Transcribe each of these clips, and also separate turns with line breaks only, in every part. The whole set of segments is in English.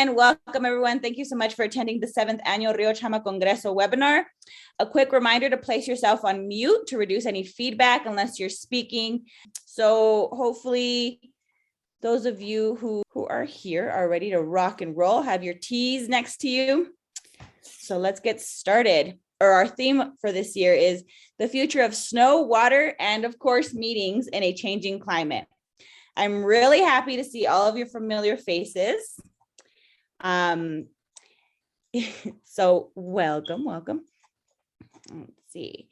And welcome everyone. Thank you so much for attending the 7th Annual Rio Chama Congreso webinar. A quick reminder to place yourself on mute to reduce any feedback unless you're speaking. So hopefully those of you who are here are ready to rock and roll, have your teas next to you. So let's get started. Our theme for this year is the future of snow, water, and of course, meetings in a changing climate. I'm really happy to see all of your familiar faces. So welcome. Let's see.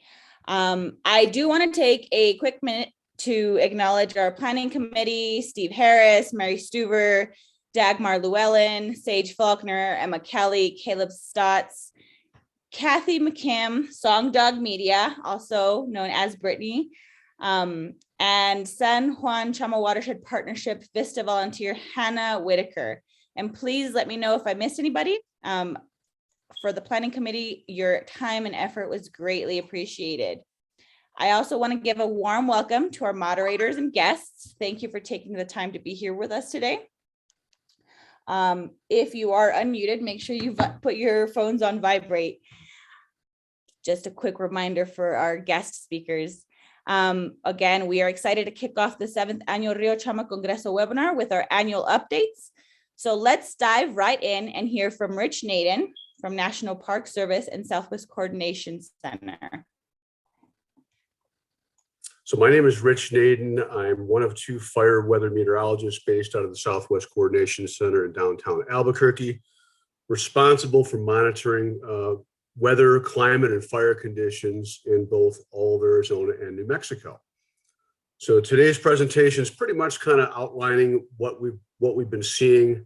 I do want to take a quick minute to acknowledge our planning committee, Steve Harris, Mary Stuver, Dagmar Llewellyn, Sage Faulkner, Emma Kelly, Caleb Stotts, Kathy McKim, Song Dog Media, also known as Brittany, and San Juan Chama Watershed Partnership Vista volunteer Hannah Whitaker. And please let me know if I missed anybody. For the planning committee, your time and effort was greatly appreciated. I also want to give a warm welcome to our moderators and guests. Thank you for taking the time to be here with us today. If you are unmuted, make sure you put your phones on vibrate. Just a quick reminder for our guest speakers. Again, we are excited to kick off the 7th Annual Rio Chama Congreso webinar with our annual updates. So let's dive right in and hear from Rich Naden from National Park Service and Southwest Coordination Center.
So my name is Rich Naden. I'm one of two fire weather meteorologists based out of the Southwest Coordination Center in downtown Albuquerque, responsible for monitoring weather, climate, and fire conditions in both all of Arizona and New Mexico. So today's presentation is pretty much kind of outlining what we've been seeing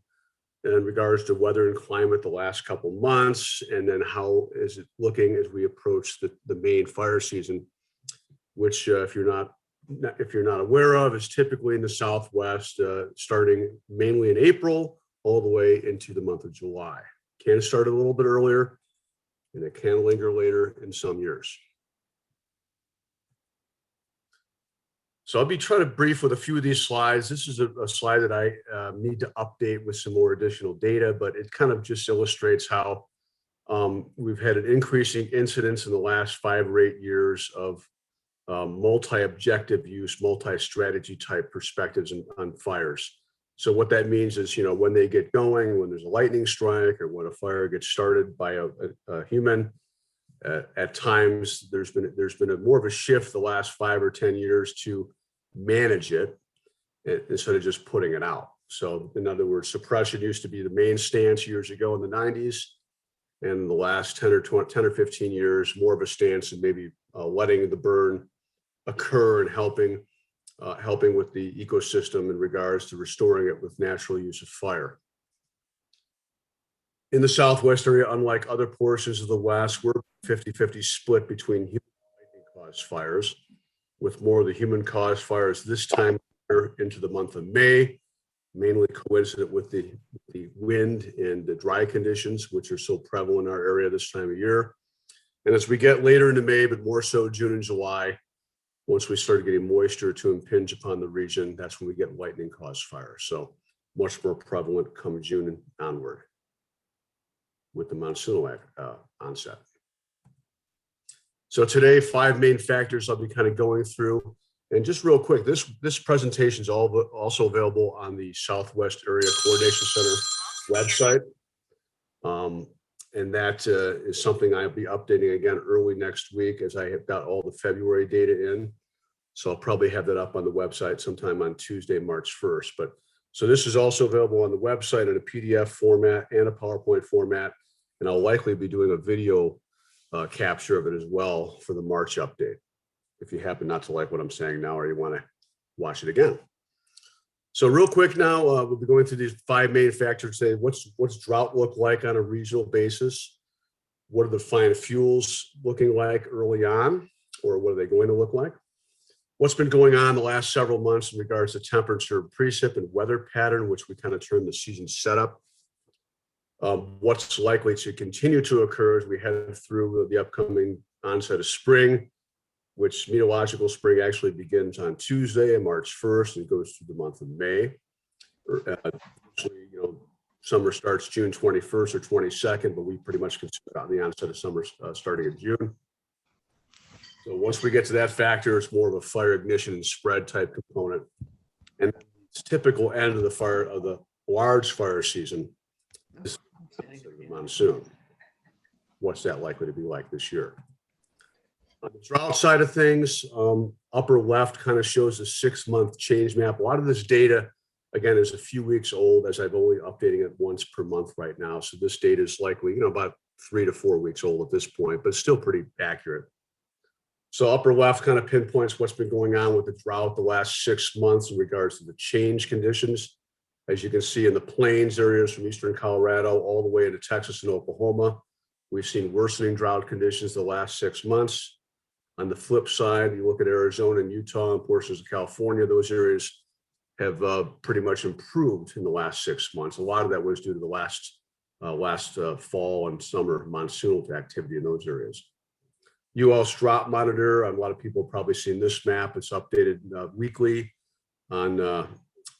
in regards to weather and climate the last couple months, and then how is it looking as we approach the main fire season, which if you're not aware of, is typically in the Southwest, starting mainly in April all the way into the month of July. Can start a little bit earlier, and it can linger later in some years. So I'll be trying to brief with a few of these slides. This is a slide that I need to update with some more additional data, but it kind of just illustrates how we've had an increasing incidence in the last 5 or 8 years of multi-objective use, multi-strategy type perspectives on fires. So what that means is, when they get going, when there's a lightning strike or when a fire gets started by a human, at times there's been more of a shift the last 5 or 10 years to manage it instead of just putting it out. So in other words, suppression used to be the main stance years ago in the 90s, and the last 10 or 15 years, more of a stance and maybe letting the burn occur and helping with the ecosystem in regards to restoring it with natural use of fire. In the Southwest area, unlike other portions of the West, we're 50-50 split between human and lightning-caused fires, with more of the human-caused fires this time into the month of May, mainly coincident with the wind and the dry conditions, which are so prevalent in our area this time of year. And as we get later into May, but more so June and July, once we start getting moisture to impinge upon the region, that's when we get lightning-caused fires. So much more prevalent come June and onward with the monsoonal onset. So today, 5 main factors I'll be kind of going through. And just real quick, this presentation is also available on the Southwest Area Coordination Center website. And that is something I'll be updating again early next week, as I have got all the February data in. So I'll probably have that up on the website sometime on Tuesday, March 1st. So this is also available on the website in a PDF format and a PowerPoint format. And I'll likely be doing a video capture of it as well for the March update, if you happen not to like what I'm saying now or you want to watch it again. So real quick now, we'll be going through these 5 main factors today. What's drought look like on a regional basis? What are the fine fuels looking like early on, or what are they going to look like? What's been going on the last several months in regards to temperature, precip, and weather pattern, which we kind of term the season setup. What's likely to continue to occur as we head through the upcoming onset of spring, which meteorological spring actually begins on Tuesday, March 1st, and goes through the month of May. summer starts June 21st or 22nd, but we pretty much consider the onset of summer starting in June. So once we get to that factor, it's more of a fire ignition and spread type component. And it's typical end of the large fire season is the monsoon. What's that likely to be like this year? On the drought side of things, upper left kind of shows a 6-month change map. A lot of this data, again, is a few weeks old, as I've only updating it once per month right now. So this data is likely, about 3 to 4 weeks old at this point, but still pretty accurate. So upper left kind of pinpoints what's been going on with the drought the last 6 months in regards to the change conditions. As you can see in the plains areas from eastern Colorado all the way into Texas and Oklahoma, we've seen worsening drought conditions the last 6 months. On the flip side, you look at Arizona and Utah and portions of California, those areas have pretty much improved in the last 6 months. A lot of that was due to the last fall and summer monsoonal activity in those areas. UL's drought monitor, a lot of people have probably seen this map. It's updated weekly on the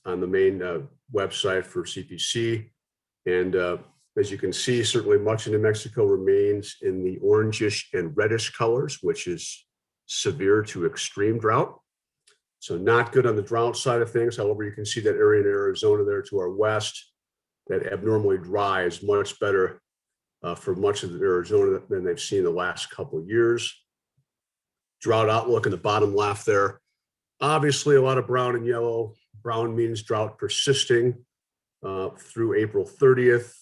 main website for CPC. And as you can see, certainly much of New Mexico remains in the orangish and reddish colors, which is severe to extreme drought. So not good on the drought side of things. However, you can see that area in Arizona there to our west, that abnormally dry is much better for much of Arizona than they've seen the last couple of years. Drought outlook in the bottom left there. Obviously, a lot of brown and yellow. Brown means drought persisting through April 30th.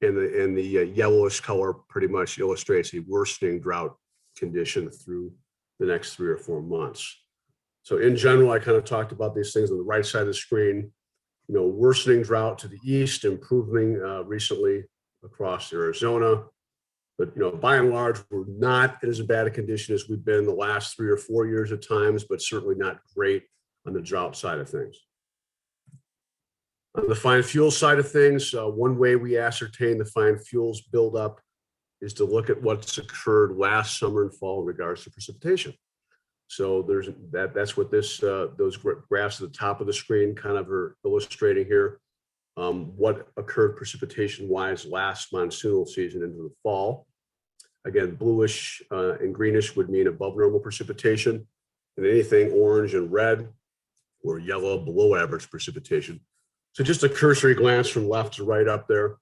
And the yellowish color pretty much illustrates a worsening drought condition through the next 3 or 4 months. So in general, I kind of talked about these things on the right side of the screen. Worsening drought to the east, improving recently across Arizona. But by and large, we're not in as bad a condition as we've been the last 3 or 4 years at times, but certainly not great on the drought side of things. On the fine fuel side of things, one way we ascertain the fine fuels buildup is to look at what's occurred last summer and fall in regards to precipitation. So that's what those graphs at the top of the screen kind of are illustrating here. What occurred precipitation-wise last monsoonal season into the fall. Again, bluish and greenish would mean above normal precipitation, and anything orange and red or yellow below average precipitation. So just a cursory glance from left to right up there,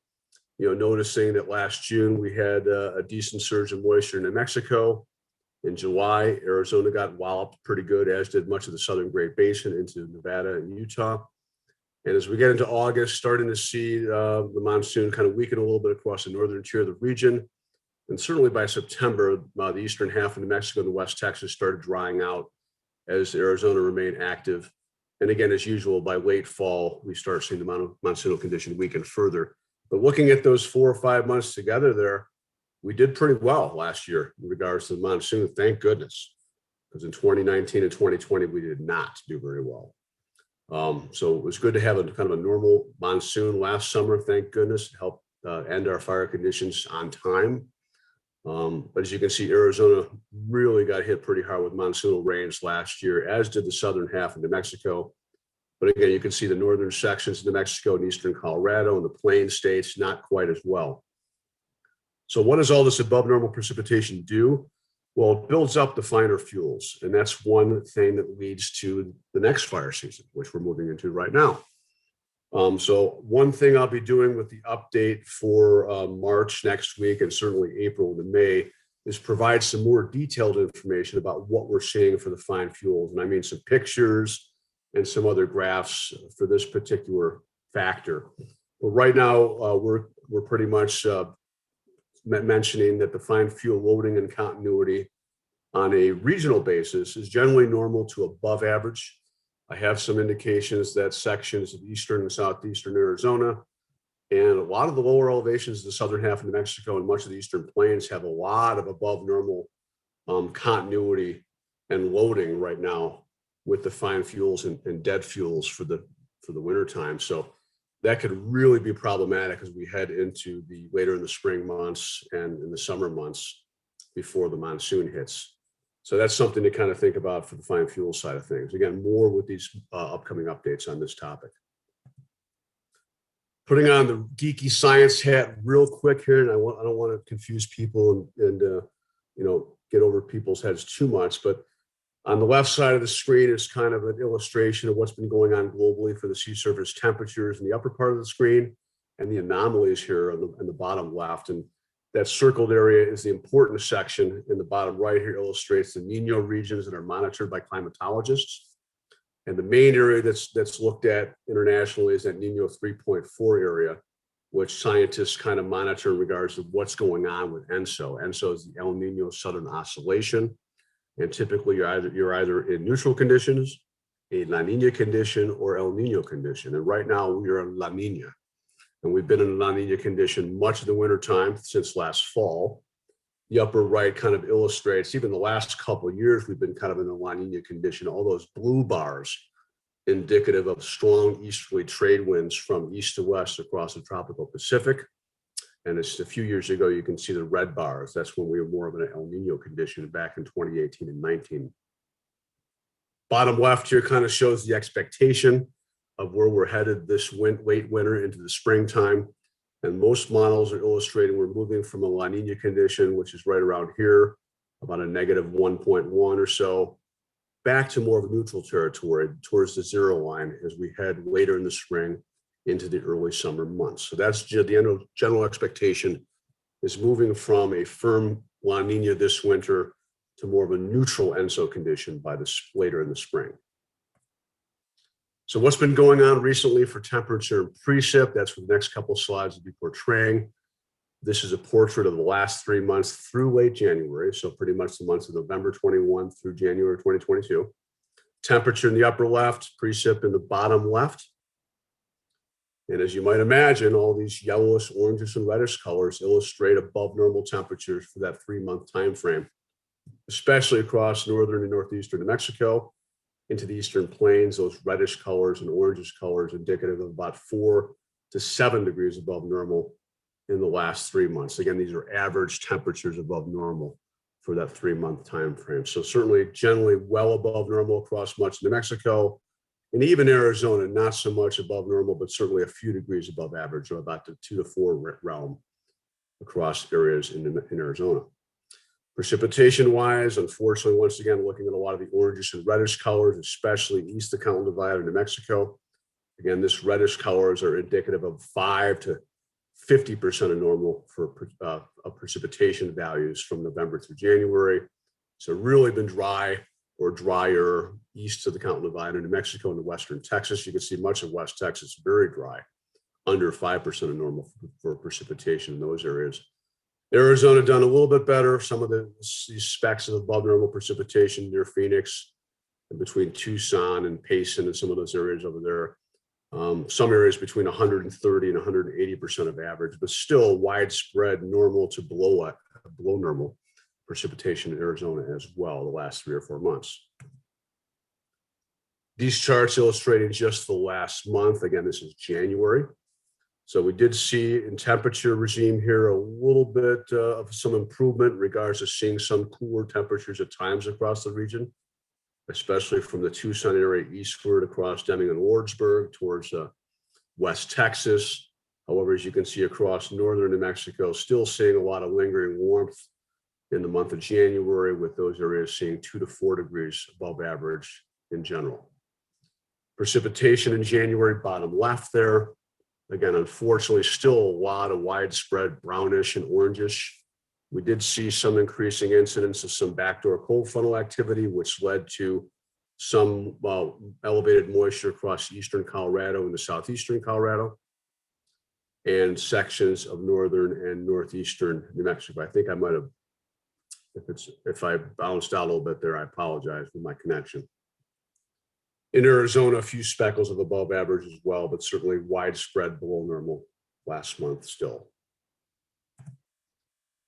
noticing that last June we had a decent surge of moisture in New Mexico. In July, Arizona got walloped pretty good, as did much of the Southern Great Basin into Nevada and Utah. And as we get into August, starting to see the monsoon kind of weaken a little bit across the northern tier of the region. And certainly by September, the eastern half of New Mexico and the West Texas started drying out as Arizona remained active. And again, as usual, by late fall, we start seeing the monsoonal condition weaken further. But looking at those 4 or 5 months together there, we did pretty well last year in regards to the monsoon, thank goodness. Because in 2019 and 2020, we did not do very well. So it was good to have a kind of a normal monsoon last summer, thank goodness, to help end our fire conditions on time. But as you can see, Arizona really got hit pretty hard with monsoonal rains last year, as did the southern half of New Mexico. But again, you can see the northern sections of New Mexico and eastern Colorado and the plain states not quite as well. So what does all this above normal precipitation do? Well, it builds up the finer fuels. And that's one thing that leads to the next fire season, which we're moving into right now. So one thing I'll be doing with the update for March next week, and certainly April to May, is provide some more detailed information about what we're seeing for the fine fuels. And I mean some pictures and some other graphs for this particular factor. But right now, we're pretty much mentioning that the fine fuel loading and continuity on a regional basis is generally normal to above average. I have some indications that sections of eastern and southeastern Arizona and a lot of the lower elevations of the southern half of New Mexico and much of the eastern plains have a lot of above normal continuity and loading right now with the fine fuels and dead fuels for the winter time. So that could really be problematic as we head into the later in the spring months and in the summer months before the monsoon hits. So that's something to kind of think about for the fine fuel side of things. Again, more with these upcoming updates on this topic. Putting on the geeky science hat real quick here, and I don't want to confuse people and get over people's heads too much, but on the left side of the screen is kind of an illustration of what's been going on globally for the sea surface temperatures in the upper part of the screen, and the anomalies here on the bottom left. And that circled area is the important section in the bottom right here, illustrates the Nino regions that are monitored by climatologists. And the main area that's looked at internationally is that Nino 3.4 area, which scientists kind of monitor in regards to what's going on with ENSO. ENSO is the El Nino Southern Oscillation. And typically you're either in neutral conditions, a La Nina condition, or El Nino condition. And right now we are in La Nina. And we've been in a La Nina condition much of the winter time since last fall. The upper right kind of illustrates, even the last couple of years, we've been kind of in a La Nina condition. All those blue bars indicative of strong easterly trade winds from east to west across the tropical Pacific. And it's a few years ago, you can see the red bars. That's when we were more of an El Nino condition back in 2018 and 19. Bottom left here kind of shows the expectation of where we're headed this late winter into the springtime. And most models are illustrating we're moving from a La Nina condition, which is right around here, about a negative 1.1 or so, back to more of a neutral territory towards the zero line as we head later in the spring into the early summer months. So that's the general expectation, is moving from a firm La Nina this winter to more of a neutral ENSO condition by later in the spring. So what's been going on recently for temperature and precip? That's what the next couple of slides will be portraying. This is a portrait of the last 3 months through late January. So pretty much the months of November 21 through January 2022. Temperature in the upper left, precip in the bottom left. And as you might imagine, all these yellowish, orangish, and reddish colors illustrate above normal temperatures for that 3-month time frame, especially across northern and northeastern New Mexico into the eastern plains. Those reddish colors and orangish colors indicative of about 4 to 7 degrees above normal in the last 3 months. Again, these are average temperatures above normal for that 3-month time frame. So certainly generally well above normal across much of New Mexico, and even Arizona, not so much above normal, but certainly a few degrees above average, or about the 2 to 4 realm across areas in Arizona. Precipitation-wise, unfortunately, once again, looking at a lot of the orangish and reddish colors, especially east of Mountain Divide in New Mexico. Again, this reddish colors are indicative of 5 to 50% of normal for precipitation values from November through January. So really been dry or drier east of the Mountain Divide in New Mexico and western Texas. You can see much of West Texas very dry, under 5% of normal for precipitation in those areas. Arizona done a little bit better. Some of these specks of above normal precipitation near Phoenix and between Tucson and Payson and some of those areas over there. Some areas between 130 and 180% of average, but still widespread normal to below normal precipitation in Arizona as well the last 3 or 4 months. These charts illustrating just the last month. Again, this is January. So we did see in temperature regime here a little bit of some improvement in regards to seeing some cooler temperatures at times across the region, especially from the Tucson area eastward across Deming and Wardsburg towards West Texas. However, as you can see across northern New Mexico, still seeing a lot of lingering warmth in the month of January, with those areas seeing 2 to 4 degrees above average in general. Precipitation in January, bottom left there. Again, unfortunately, still a lot of widespread brownish and orangish. We did see some increasing incidence of some backdoor cold funnel activity, which led to some elevated moisture across eastern Colorado and the southeastern Colorado and sections of northern and northeastern New Mexico. I think I might have, if I bounced out a little bit there, I apologize for my connection. In Arizona, a few speckles of above average as well, but certainly widespread below normal last month still.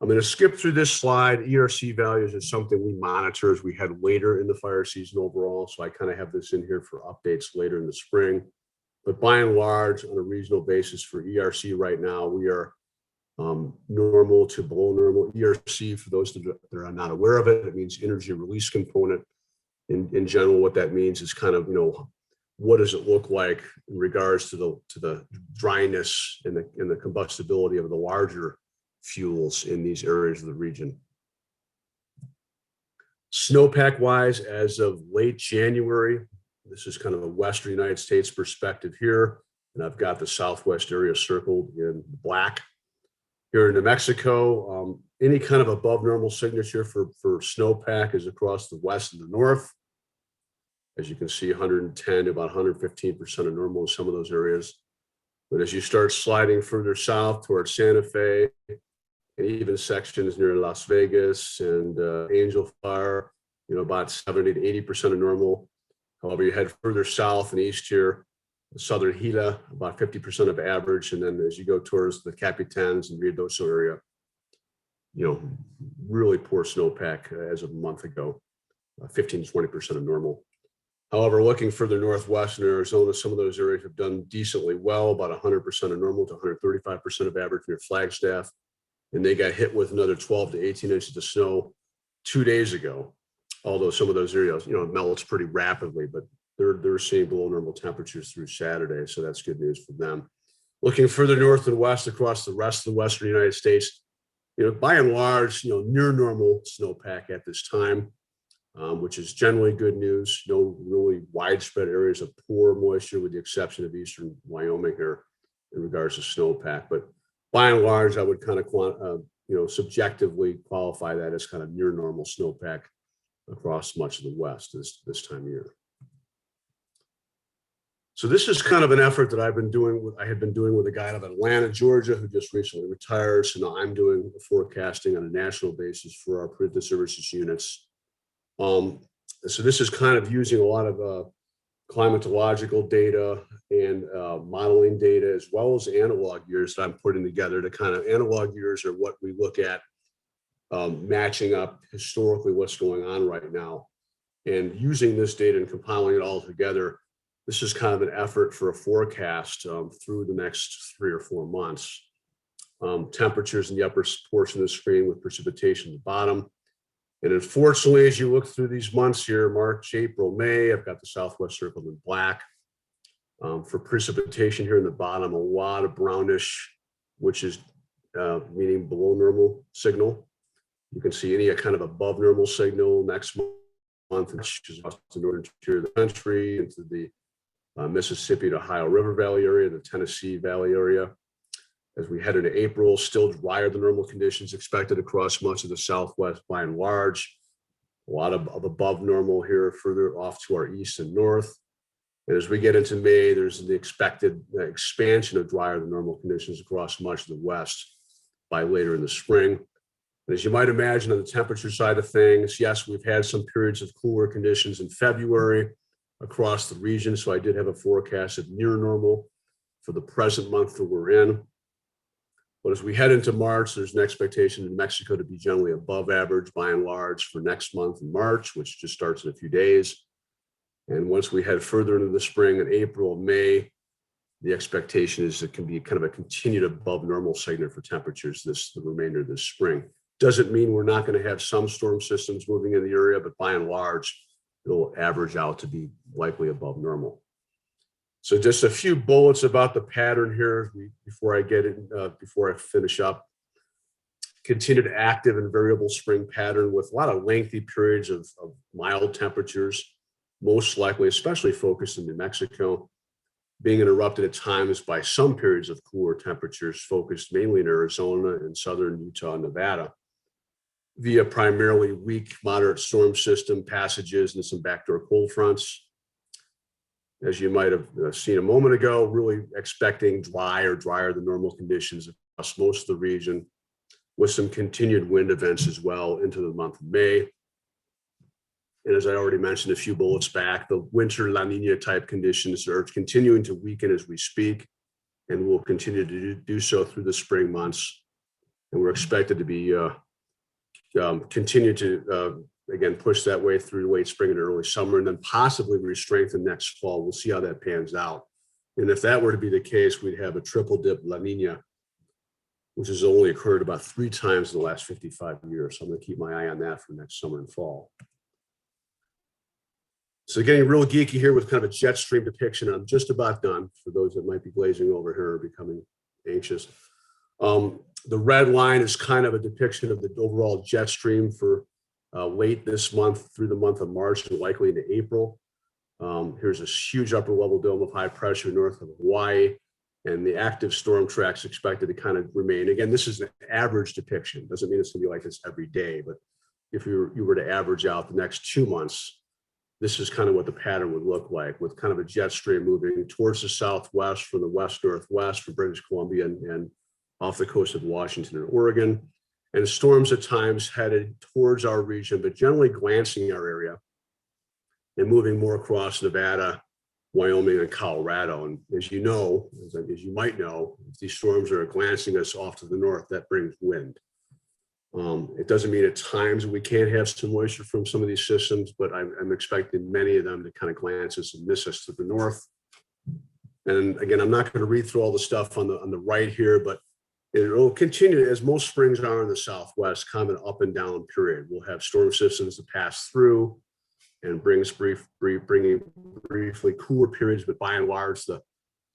I'm going to skip through this slide. ERC values is something we monitor as we head later in the fire season overall. So I kind of have this in here for updates later in the spring. But by and large, on a regional basis for ERC right now, we are normal to below normal. ERC, for those that are not aware of it, it means energy release component. In general, what that means is kind of, what does it look like in regards to the dryness and the combustibility of the larger fuels in these areas of the region. Snowpack wise, as of late January, this is kind of a Western United States perspective here, and I've got the Southwest area circled in black. Here in New Mexico, any kind of above normal signature for snowpack is across the west and the north. As you can see, 110 to about 115% of normal in some of those areas. But as you start sliding further south towards Santa Fe, and even sections near Las Vegas and Angel Fire, about 70 to 80% of normal. However, you head further south and east here, southern Gila, about 50% of average. And then as you go towards the Capitans and Ruidoso area, really poor snowpack as of a month ago, 15 to 20% of normal. However, looking further northwest in Arizona, some of those areas have done decently well, about 100% of normal to 135% of average near Flagstaff. And they got hit with another 12 to 18 inches of snow 2 days ago. Although some of those areas, it melts pretty rapidly, but they're seeing below normal temperatures through Saturday. So that's good news for them. Looking further north and west across the rest of the Western United States, by and large, near normal snowpack at this time, which is generally good news. No really widespread areas of poor moisture with the exception of eastern Wyoming here in regards to snowpack. But by and large, I would kind of subjectively qualify that as kind of near normal snowpack across much of the West this time of year. So this is kind of an effort that I had been doing with a guy out of Atlanta, Georgia, who just recently retired. So now I'm doing forecasting on a national basis for our preventive services units. So this is kind of using a lot of climatological data and modeling data, as well as analog years that I'm putting together to kind of analog years are what we look at matching up historically what's going on right now. And using this data and compiling it all together, this is kind of an effort for a forecast through the next 3 or 4 months. Temperatures in the upper portion of the screen with precipitation at the bottom. And unfortunately, as you look through these months here, March, April, May, I've got the Southwest circled in black. For precipitation here in the bottom, a lot of brownish, which is meaning below normal signal. You can see any kind of above normal signal next month, which is across the northern tier of the country into the Mississippi to Ohio River Valley area, the Tennessee Valley area. As we head into April, still drier than normal conditions expected across much of the Southwest by and large. A lot of above normal here further off to our east and north. And as we get into May, there's the expected expansion of drier than normal conditions across much of the West by later in the spring. And as you might imagine on the temperature side of things, yes, we've had some periods of cooler conditions in February across the region. So I did have a forecast of near normal for the present month that we're in. But as we head into March, there's an expectation in Mexico to be generally above average by and large for next month in March, which just starts in a few days. And once we head further into the spring in April, May, the expectation is it can be kind of a continued above normal signal for temperatures the remainder of this spring. Doesn't mean we're not going to have some storm systems moving in the area, but by and large, it'll average out to be likely above normal. So just a few bullets about the pattern here before I finish up. Continued active and variable spring pattern with a lot of lengthy periods of mild temperatures, most likely, especially focused in New Mexico, being interrupted at times by some periods of cooler temperatures focused mainly in Arizona and southern Utah and Nevada, via primarily weak moderate storm system passages and some backdoor cold fronts. As you might have seen a moment ago, really expecting dry or drier than normal conditions across most of the region, with some continued wind events as well into the month of May. And as I already mentioned a few bullets back, the winter La Nina type conditions are continuing to weaken as we speak, and will continue to do so through the spring months. And we're expected to be continue to again, push that way through late spring and early summer, and then possibly re-strengthen next fall. We'll see how that pans out. And if that were to be the case, we'd have a triple dip La Nina, which has only occurred about 3 times in the last 55 years. So I'm going to keep my eye on that for next summer and fall. So getting real geeky here with kind of a jet stream depiction. I'm just about done for those that might be glazing over here or becoming anxious. The red line is kind of a depiction of the overall jet stream for late this month through the month of March and likely into April. Here's this huge upper level dome of high pressure north of Hawaii, and the active storm track's expected to kind of remain. Again, this is an average depiction. Doesn't mean it's gonna be like this every day, but if you were to average out the next 2 months, this is kind of what the pattern would look like, with kind of a jet stream moving towards the southwest from the west-northwest from British Columbia and off the coast of Washington and Oregon, and storms at times headed towards our region, but generally glancing our area and moving more across Nevada, Wyoming, and Colorado. And as you know, as you might know, if these storms are glancing us off to the north, that brings wind. It doesn't mean at times we can't have some moisture from some of these systems, but I'm expecting many of them to kind of glance us and miss us to the north. And again, I'm not going to read through all the stuff on the right here, but it will continue, as most springs are in the southwest, kind of an up and down period. We'll have storm systems to pass through and bringing briefly cooler periods, but by and large, the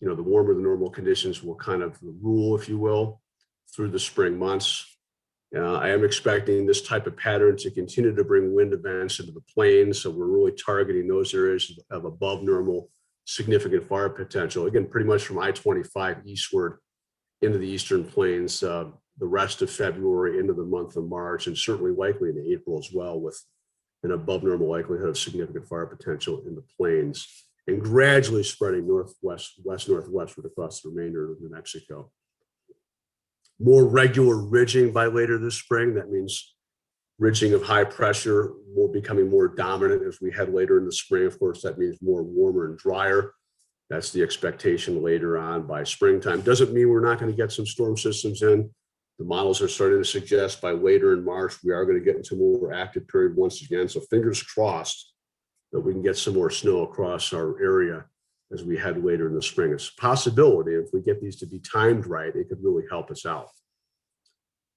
warmer than normal conditions will kind of rule, if you will, through the spring months. I am expecting this type of pattern to continue to bring wind events into the plains. So we're really targeting those areas of above normal significant fire potential. Again, pretty much from I-25 eastward into the eastern plains, the rest of February into the month of March, and certainly likely into April as well, with an above normal likelihood of significant fire potential in the plains, and gradually spreading westwardward across the remainder of New Mexico. More regular ridging by later this spring. That means ridging of high pressure will becoming more dominant as we head later in the spring. Of course, that means more warmer and drier. That's the expectation later on by springtime. Doesn't mean we're not going to get some storm systems in. The models are starting to suggest by later in March, we are going to get into a more active period once again. So fingers crossed that we can get some more snow across our area as we head later in the spring. It's a possibility. If we get these to be timed right, it could really help us out.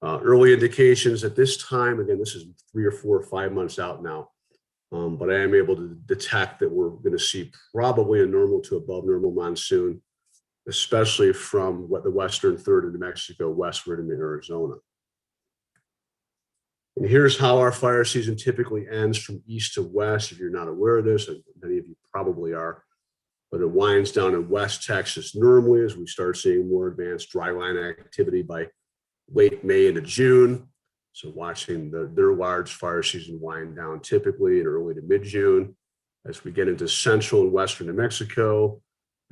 Early indications at this time, again, this is 3 or 4 or 5 months out now, but I am able to detect that we're going to see probably a normal to above normal monsoon, especially from the western third of New Mexico westward into Arizona. And here's how our fire season typically ends from east to west. If you're not aware of this, and many of you probably are, but it winds down in West Texas normally as we start seeing more advanced dryline activity by late May into June. So watching their large fire season wind down typically in early to mid-June. As we get into central and western New Mexico,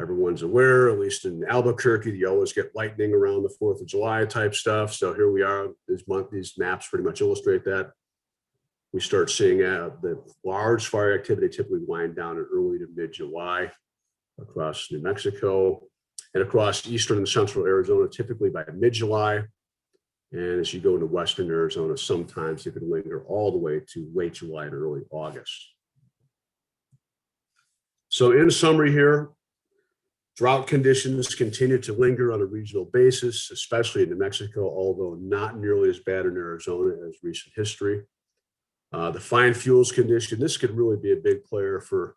everyone's aware, at least in Albuquerque, you always get lightning around the 4th of July type stuff. So here we are this month. These maps pretty much illustrate that. We start seeing the large fire activity typically wind down in early to mid-July across New Mexico and across eastern and central Arizona, typically by mid-July. And as you go into western Arizona, sometimes it can linger all the way to late July and early August. So in summary here, drought conditions continue to linger on a regional basis, especially in New Mexico, although not nearly as bad in Arizona as recent history. The fine fuels condition, this could really be a big player for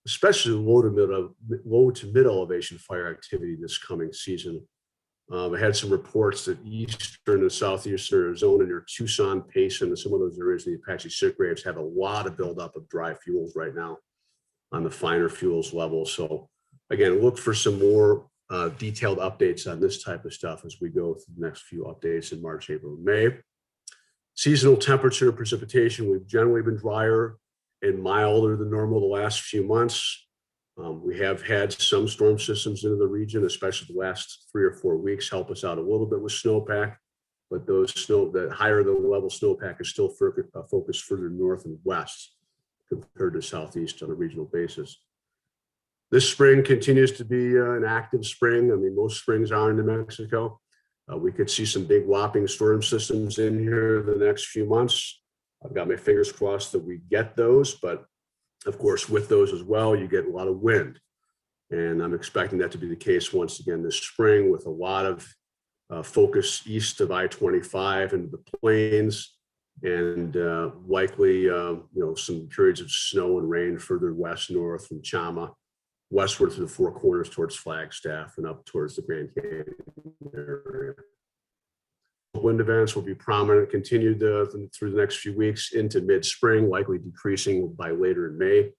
especially low to mid elevation fire activity this coming season. I had some reports that eastern and southeastern Arizona near Tucson, Payson, and some of those areas in the Apache Sitgraves have a lot of buildup of dry fuels right now on the finer fuels level. So again, look for some more detailed updates on this type of stuff as we go through the next few updates in March, April, and May. Seasonal temperature and precipitation, we've generally been drier and milder than normal the last few months. We have had some storm systems into the region, especially the last 3 or 4 weeks, help us out a little bit with snowpack, but the higher the level snowpack is still focused further north and west compared to southeast on a regional basis. This spring continues to be an active spring. I mean, most springs are in New Mexico. We could see some big whopping storm systems in here the next few months. I've got my fingers crossed that we get those, but of course, with those as well, you get a lot of wind. And I'm expecting that to be the case once again this spring, with a lot of focus east of I-25 into the plains and likely, some periods of snow and rain further west, north from Chama, westward through the Four Corners towards Flagstaff and up towards the Grand Canyon area. Wind events will be prominent, continued through the next few weeks into mid-spring, likely decreasing by later in May.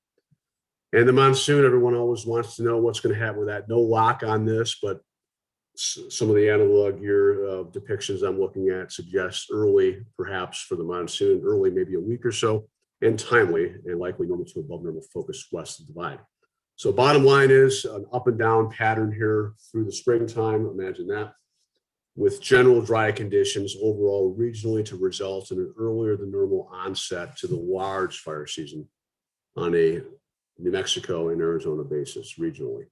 And the monsoon, everyone always wants to know what's going to happen with that. No lock on this, but some of the analog year depictions I'm looking at suggest early, perhaps for the monsoon, early, maybe a week or so, and timely, and likely normal to above normal focus west of the divide. So bottom line is an up and down pattern here through the springtime. Imagine that, with general dry conditions overall regionally to result in an earlier than normal onset to the large fire season on a New Mexico and Arizona basis regionally.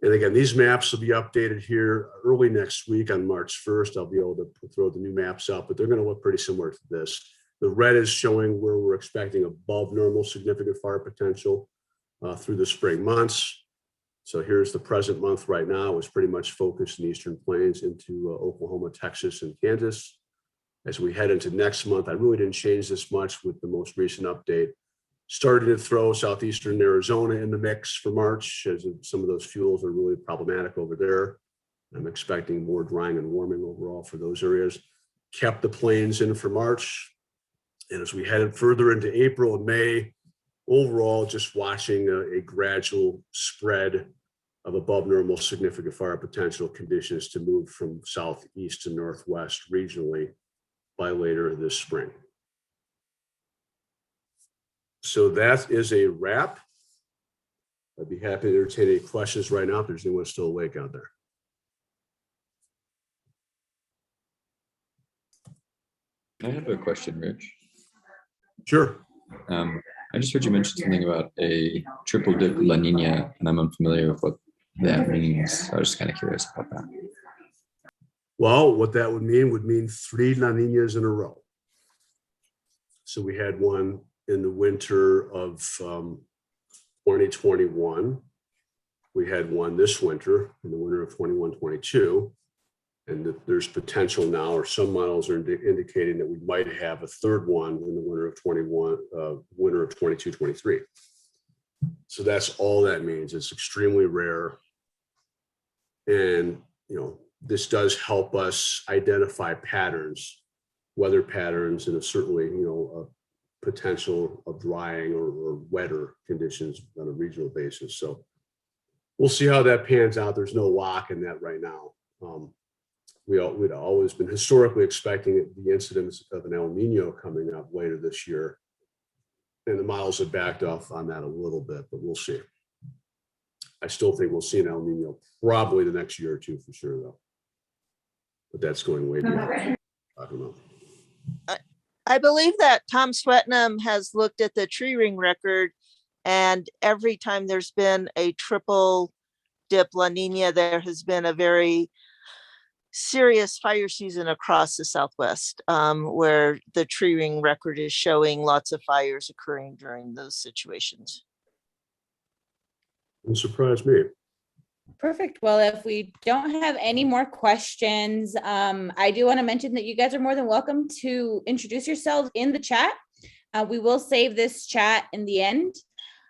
And again, these maps will be updated here early next week on March 1st. I'll be able to throw the new maps up, but they're going to look pretty similar to this. The red is showing where we're expecting above normal significant fire potential through the spring months. So here's the present month right now. It's pretty much focused in the Eastern Plains into Oklahoma, Texas, and Kansas. As we head into next month, I really didn't change this much with the most recent update. Started to throw southeastern Arizona in the mix for March, as some of those fuels are really problematic over there. I'm expecting more drying and warming overall for those areas. Kept the plains in for March. And as we headed further into April and May, overall, just watching a gradual spread of above normal significant fire potential conditions to move from southeast to northwest regionally by later this spring. So that is a wrap. I'd be happy to entertain any questions right now if there's anyone still awake out there.
I have a question, Rich.
Sure.
I just heard you mention something about a triple dip La Nina, and I'm unfamiliar with what that means. I was just kind of curious about that.
Well, what that would mean 3 La Ninas in a row. So we had one in the winter of 2021. We had one this winter in the winter of 21-22. And there's potential now, or some models are indicating that we might have a third one in the winter of 22-23. So that's all that means. It's extremely rare. And, this does help us identify patterns, weather patterns, and certainly, a potential of drying or wetter conditions on a regional basis. So we'll see how that pans out. There's no lock in that right now. We'd always been historically expecting the incidence of an El Nino coming up later this year. And the models have backed off on that a little bit, but we'll see. I still think we'll see an El Nino probably the next year or two for sure, though. But that's going way beyond what I'm talking about.
I believe that Tom Swetnam has looked at the tree ring record, and every time there's been a triple dip La Nina, there has been a very serious fire season across the Southwest, where the tree ring record is showing lots of fires occurring during those situations.
It surprised me.
Perfect. Well, if we don't have any more questions, I do want to mention that you guys are more than welcome to introduce yourselves in the chat. We will save this chat in the end.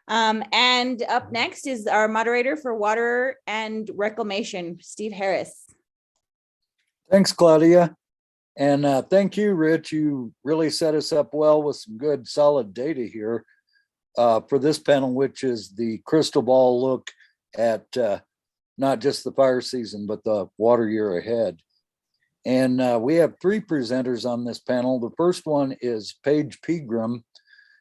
And up next is our moderator for water and reclamation, Steve Harris.
Thanks, Claudia. And thank you, Rich. You really set us up well with some good solid data here for this panel, which is the crystal ball look at not just the fire season, but the water year ahead. And we have 3 presenters on this panel. The first one is Paige Pegram.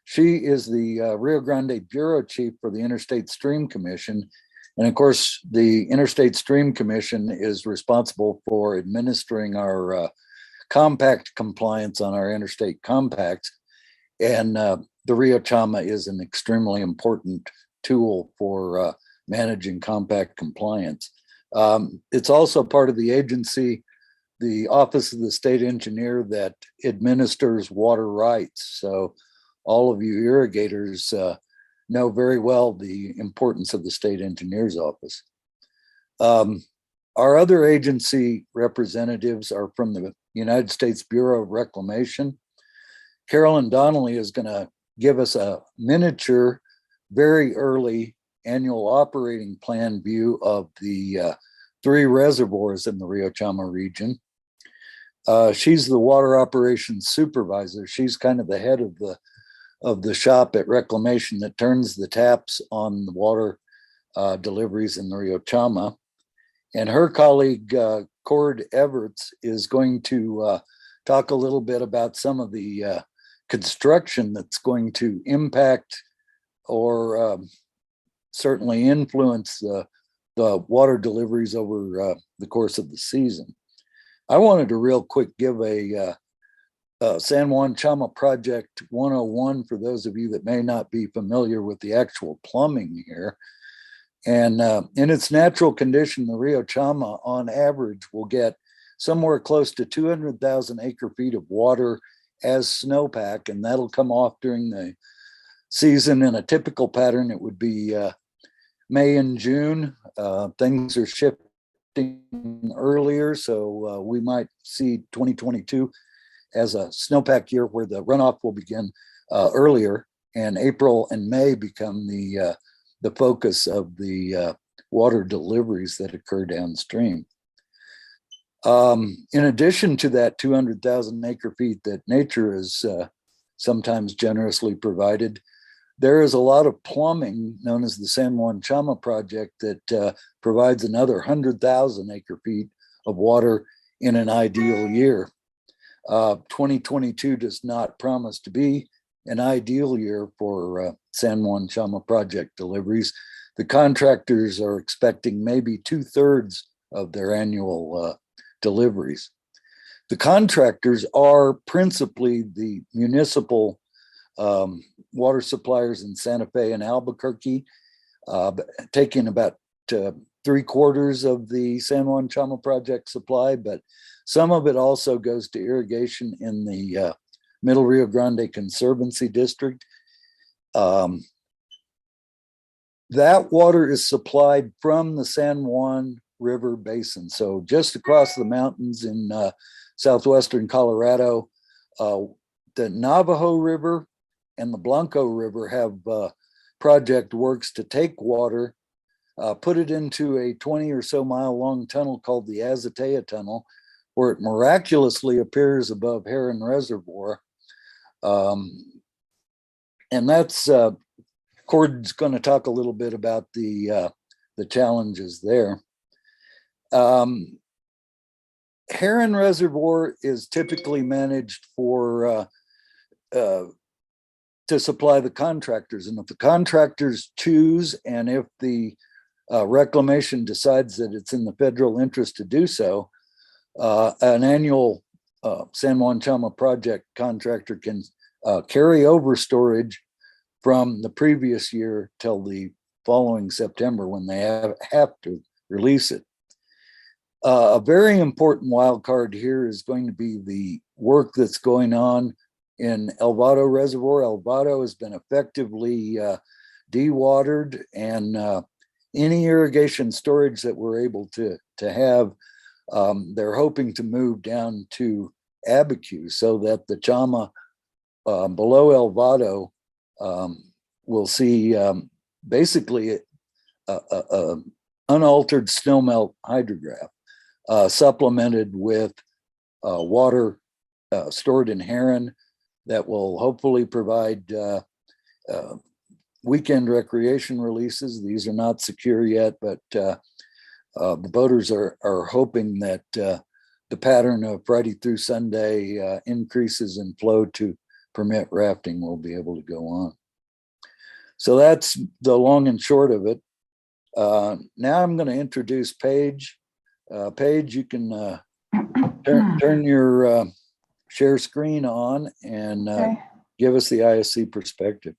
She is the Rio Grande Bureau Chief for the Interstate Stream Commission. And of course, the Interstate Stream Commission is responsible for administering our compact compliance on our interstate compacts. And the Rio Chama is an extremely important tool for managing compact compliance. It's also part of the agency, the Office of the State Engineer, that administers water rights. So all of you irrigators know very well the importance of the State Engineer's Office. Our other agency representatives are from the United States Bureau of Reclamation. Carolyn Donnelly is going to give us a miniature, very early annual operating plan view of the 3 reservoirs in the Rio Chama region. She's the water operations supervisor. She's kind of the head of the shop at Reclamation that turns the taps on the water deliveries in the Rio Chama. And her colleague, Cord Everts, is going to talk a little bit about some of the construction that's going to impact or certainly influence the water deliveries over the course of the season. I wanted to real quick give a San Juan Chama Project 101 for those of you that may not be familiar with the actual plumbing here. And in its natural condition, the Rio Chama on average will get somewhere close to 200,000 acre feet of water as snowpack, and that'll come off during the season. In a typical pattern, it would be May and June. Things are shifting earlier, so we might see 2022 as a snowpack year where the runoff will begin earlier, and April and May become the focus of the water deliveries that occur downstream. In addition to that 200,000 acre feet that nature is sometimes generously provided, there is a lot of plumbing known as the San Juan Chama Project that provides another 100,000 acre feet of water in an ideal year. 2022 does not promise to be an ideal year for San Juan Chama Project deliveries. The contractors are expecting maybe 2/3 of their annual deliveries. The contractors are principally the municipal water suppliers in Santa Fe and Albuquerque, taking about 3/4 of the San Juan Chama Project supply, but some of it also goes to irrigation in the Middle Rio Grande Conservancy District. That water is supplied from the San Juan River Basin. So just across the mountains in southwestern Colorado, the Navajo River and the Blanco River have project works to take water, put it into a 20 or so mile long tunnel called the Azotea Tunnel, where it miraculously appears above Heron Reservoir. And that's, Cord's going to talk a little bit about the challenges there. Heron Reservoir is typically managed for to supply the contractors, and if the contractors choose, and if the reclamation decides that it's in the federal interest to do so, an annual San Juan Chama Project contractor can carry over storage from the previous year till the following September when they have to release it. A very important wild card here is going to be the work that's going on in El Vado Reservoir. El Vado has been effectively dewatered, and any irrigation storage that we're able to have, they're hoping to move down to Abiquiu so that the Chama below El Vado will see basically a unaltered snowmelt hydrograph supplemented with water stored in Heron that will hopefully provide weekend recreation releases. These are not secure yet, but the boaters are hoping that the pattern of Friday through Sunday increases in flow to permit rafting will be able to go on. So that's the long and short of it. Now I'm going to introduce Paige. Paige, you can turn your share screen on and
Okay.
give us the ISC perspective.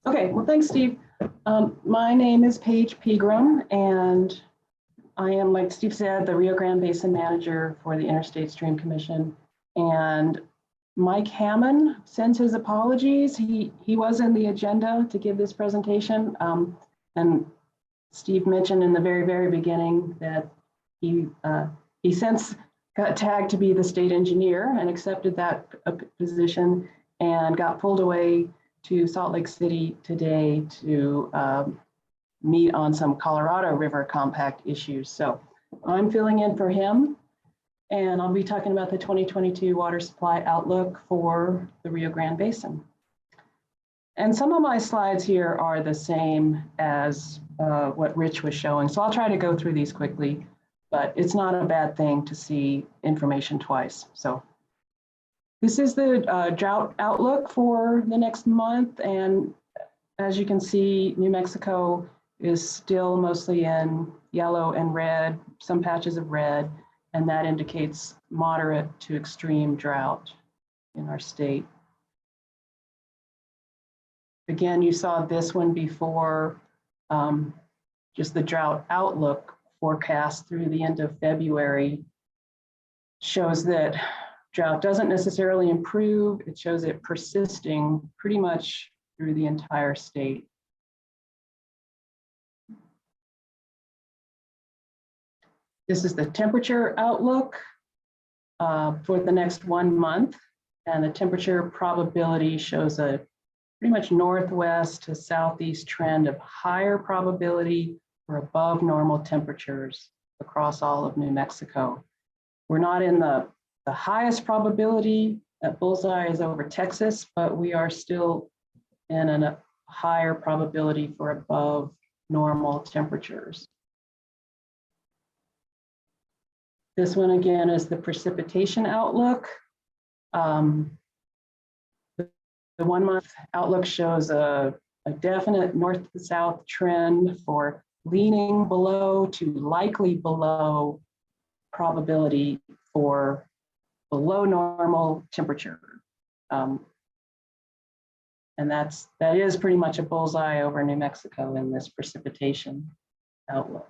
Okay, well, thanks, Steve. My name is Paige Pegram, and I am, like Steve said, the Rio Grande Basin Manager for the Interstate Stream Commission. And Mike Hammond sends his apologies. He was in the agenda to give this presentation, and Steve mentioned in the very beginning that he since got tagged to be the state engineer and accepted that position and got pulled away to Salt Lake City today to meet on some Colorado River compact issues. So I'm filling in for him, and I'll be talking about the 2022 water supply outlook for the Rio Grande Basin. And some of my slides here are the same as what Rich was showing. So I'll try to go through these quickly, but it's not a bad thing to see information twice. So this is the drought outlook for the next month. And as you can see, New Mexico is still mostly in yellow and red, some patches of red, and that indicates moderate to extreme drought in our state. Again, you saw this one before, just the drought outlook forecast through the end of February shows that drought doesn't necessarily improve. It shows it persisting pretty much through the entire state. This is the temperature outlook for the next 1 month, and the temperature probability shows a pretty much northwest to southeast trend of higher probability for above normal temperatures across all of New Mexico. We're not in the highest probability. That bullseye is over Texas, but we are still in a higher probability for above normal temperatures. This one again is the precipitation outlook. The 1 month outlook shows a definite north to south trend for leaning below to likely below probability for below normal temperature. And that is pretty much a bullseye over New Mexico in this precipitation outlook.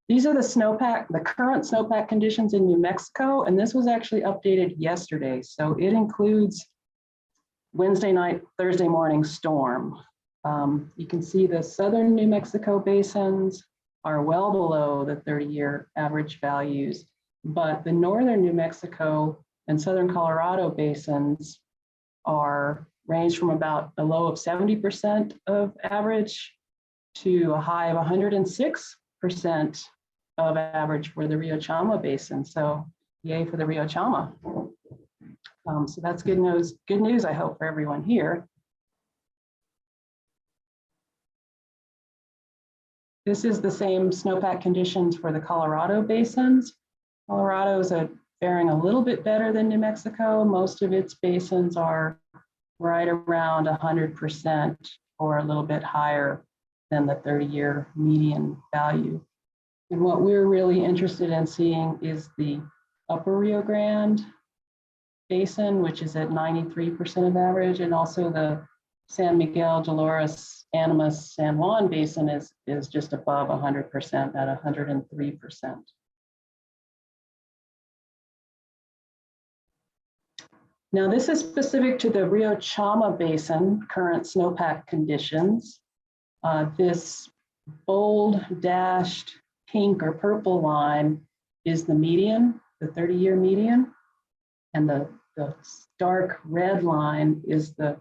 These are the snowpack, the current snowpack conditions in New Mexico, and this was actually updated yesterday. So it includes Wednesday night, Thursday morning storm. You can see the southern New Mexico basins are well below the 30-year average values, but the northern New Mexico and southern Colorado basins are ranged from about a low of 70% of average to a high of 106% of average for the Rio Chama Basin. So yay for the Rio Chama. So that's good news, I hope, for everyone here. This is the same snowpack conditions for the Colorado basins. Colorado is faring a little bit better than New Mexico. Most of its basins are right around 100% or a little bit higher than the 30-year median value. And what we're really interested in seeing is the upper Rio Grande Basin, which is at 93% of average, and also the San Miguel, Dolores, Animas, San Juan Basin is just above 100% at 103%. Now this is specific to the Rio Chama Basin, current snowpack conditions. This bold dashed pink or purple line is the median, the 30-year median, and the dark red line is the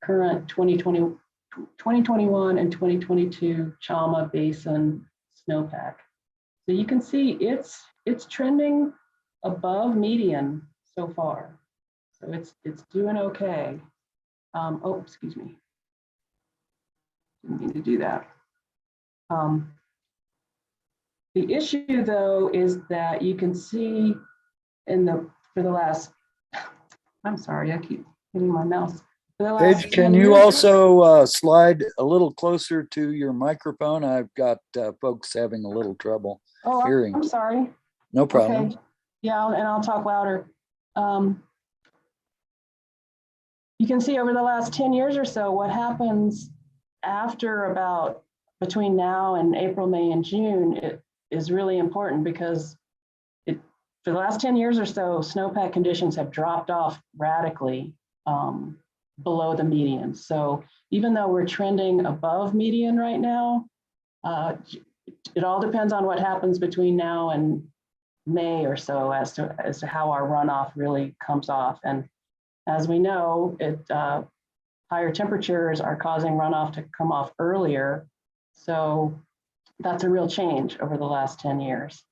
current 2021 and 2022 Chama Basin snowpack. So you can see it's trending above median so far. So it's doing okay. Oh, excuse me. Didn't mean to do that. The issue, though, is that you can see for the last, I'm sorry, I keep hitting my mouse.
Paige, can you also slide a little closer to your microphone? I've got folks having a little trouble hearing.
I'm sorry.
No problem.
Okay. Yeah, and I'll talk louder. You can see over the last 10 years or so, what happens after about between now and April, May, and June, it is really important because for the last 10 years or so, snowpack conditions have dropped off radically. below the median. So even though we're trending above median right now, it all depends on what happens between now and May or so as to how our runoff really comes off. And as we know, higher temperatures are causing runoff to come off earlier. So that's a real change over the last 10 years.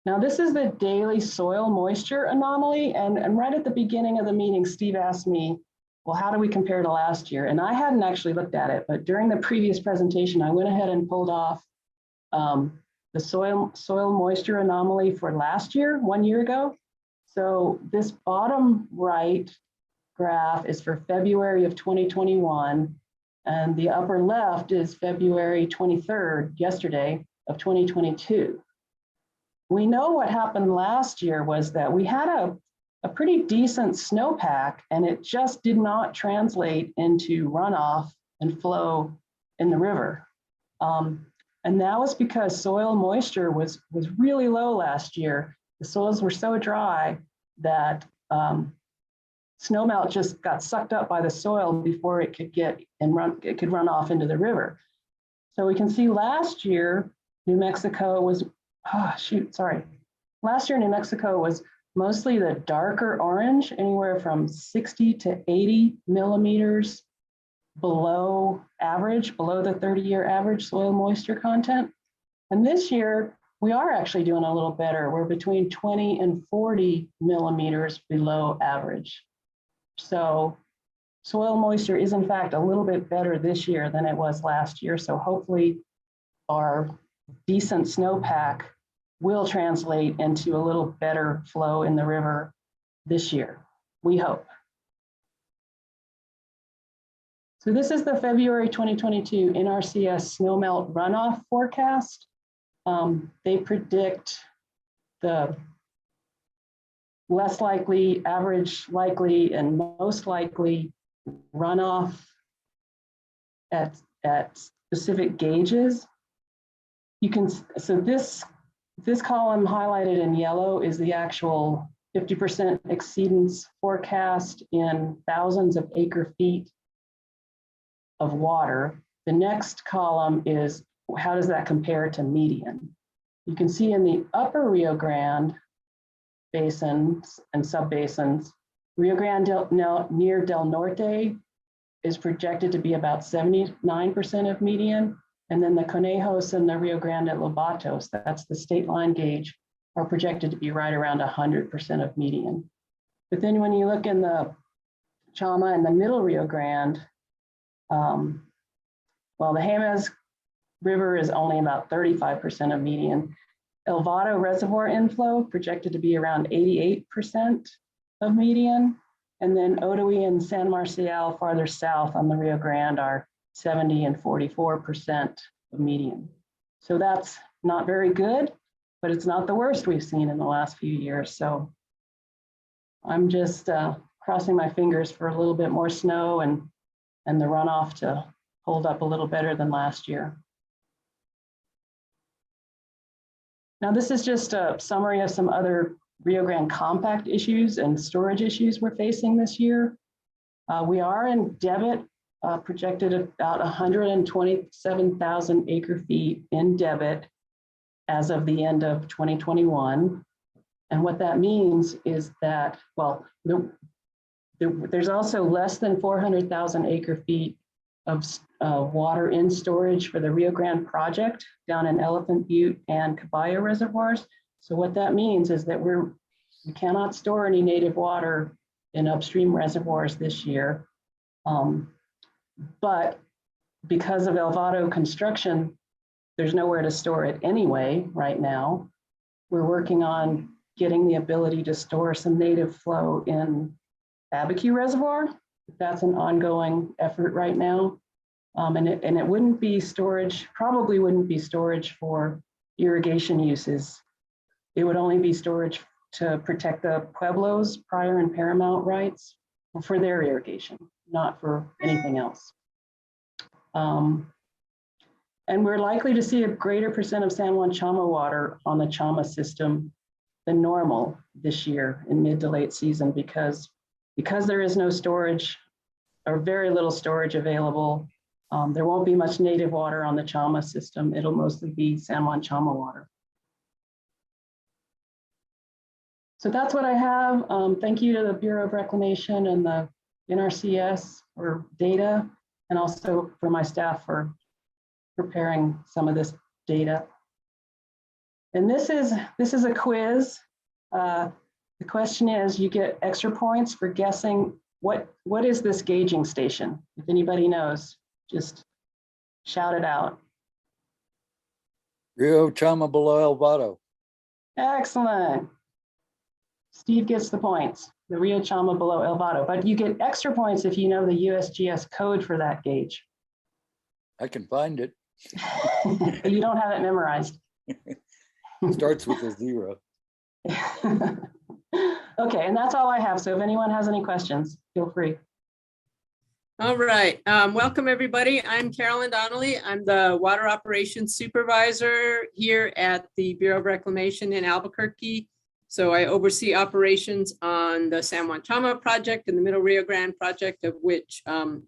Now, this is the daily soil moisture anomaly. And right at the beginning of the meeting, Steve asked me, well, how do we compare to last year? And I hadn't actually looked at it, but during the previous presentation, I went ahead and pulled off the soil moisture anomaly for last year, 1 year ago. So this bottom right graph is for February of 2021, and the upper left is February 23rd, yesterday, of 2022. We know what happened last year was that we had a pretty decent snowpack, and it just did not translate into runoff and flow in the river. And that was because soil moisture was really low last year. The soils were so dry that snowmelt just got sucked up by the soil before it could run off into the river. So we can see last year, New Mexico was, last year New Mexico was mostly the darker orange, anywhere from 60 to 80 millimeters below average, below the 30-year average soil moisture content. And this year, we are actually doing a little better. We're between 20 and 40 millimeters below average. So soil moisture is in fact a little bit better this year than it was last year. So hopefully our decent snowpack will translate into a little better flow in the river this year, we hope. So this is the February 2022 NRCS snowmelt runoff forecast. They predict the less likely, average likely, and most likely runoff at specific gauges. You can, so this column highlighted in yellow is the actual 50% exceedance forecast in thousands of acre feet of water. The next column is how does that compare to median? You can see in the upper Rio Grande basins and subbasins, Rio Grande near Del Norte is projected to be about 79% of median. And then the Conejos and the Rio Grande at Lobatos, that's the state line gauge, are projected to be right around 100% of median. But then when you look in the Chama and the middle Rio Grande, well, the Jemez River is only about 35% of median. El Vado Reservoir inflow projected to be around 88% of median. And then Otoe and San Marcial farther south on the Rio Grande are 70 and 44% of median. So that's not very good, but it's not the worst we've seen in the last few years. So I'm just crossing my fingers for a little bit more snow and the runoff to hold up a little better than last year. Now, this is just a summary of some other Rio Grande compact issues and storage issues we're facing this year. We are in debit, projected about 127,000 acre feet in debit as of the end of 2021. And what that means is that, well, there's also less than 400,000 acre feet of water in storage for the Rio Grande project down in Elephant Butte and Cabaya reservoirs. So what that means is that we cannot store any native water in upstream reservoirs this year. But because of El Vado construction, there's nowhere to store it anyway right now. We're working on getting the ability to store some native flow in Abiquiu Reservoir. That's an ongoing effort right now. And it wouldn't be storage, probably wouldn't be storage for irrigation uses. It would only be storage to protect the Pueblos' prior and paramount rights for their irrigation, not for anything else. And we're likely to see a greater percent of San Juan Chama water on the Chama system than normal this year in mid to late season because there is no storage or very little storage available. There won't be much native water on the Chama system. It'll mostly be San Juan Chama water. So that's what I have. Thank you to the Bureau of Reclamation and the NRCS for data, and also for my staff for preparing some of this data. And this is a quiz. The question is, you get extra points for guessing what is this gauging station? If anybody knows, just shout it out.
Rio Chama below El Vado.
Excellent. Steve gets the points, the Rio Chama below El Vado, but you get extra points if you know the USGS code for that gauge.
I can find it.
But you don't have it memorized.
Starts with a 0.
Okay, and that's all I have. So if anyone has any questions, feel free.
All right, welcome everybody. I'm Carolyn Donnelly. I'm the Water Operations Supervisor here at the Bureau of Reclamation in Albuquerque. So I oversee operations on the San Juan Chama project and the Middle Rio Grande project, of which El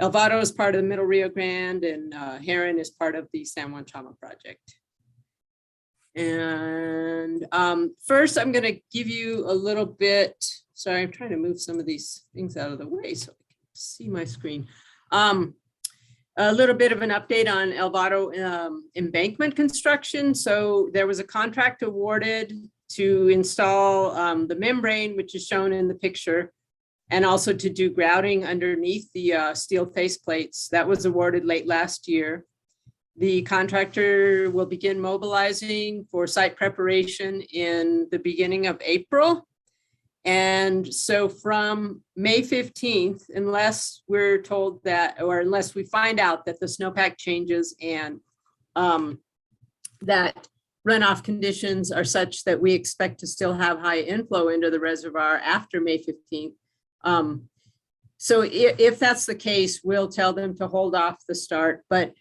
Vado is part of the Middle Rio Grande and Heron is part of the San Juan Chama project. And first, I'm going to give you a little bit. Sorry, I'm trying to move some of these things out of the way so I can see my screen. A little bit of an update on El Vado embankment construction. So there was a contract awarded to install the membrane, which is shown in the picture, and also to do grouting underneath the steel faceplates. That was awarded late last year. The contractor will begin mobilizing for site preparation in the beginning of April. And so from May 15th, unless we're told that, or unless we find out that the snowpack changes and that runoff conditions are such that we expect to still have high inflow into the reservoir after May 15th. So if that's the case, we'll tell them to hold off the start, but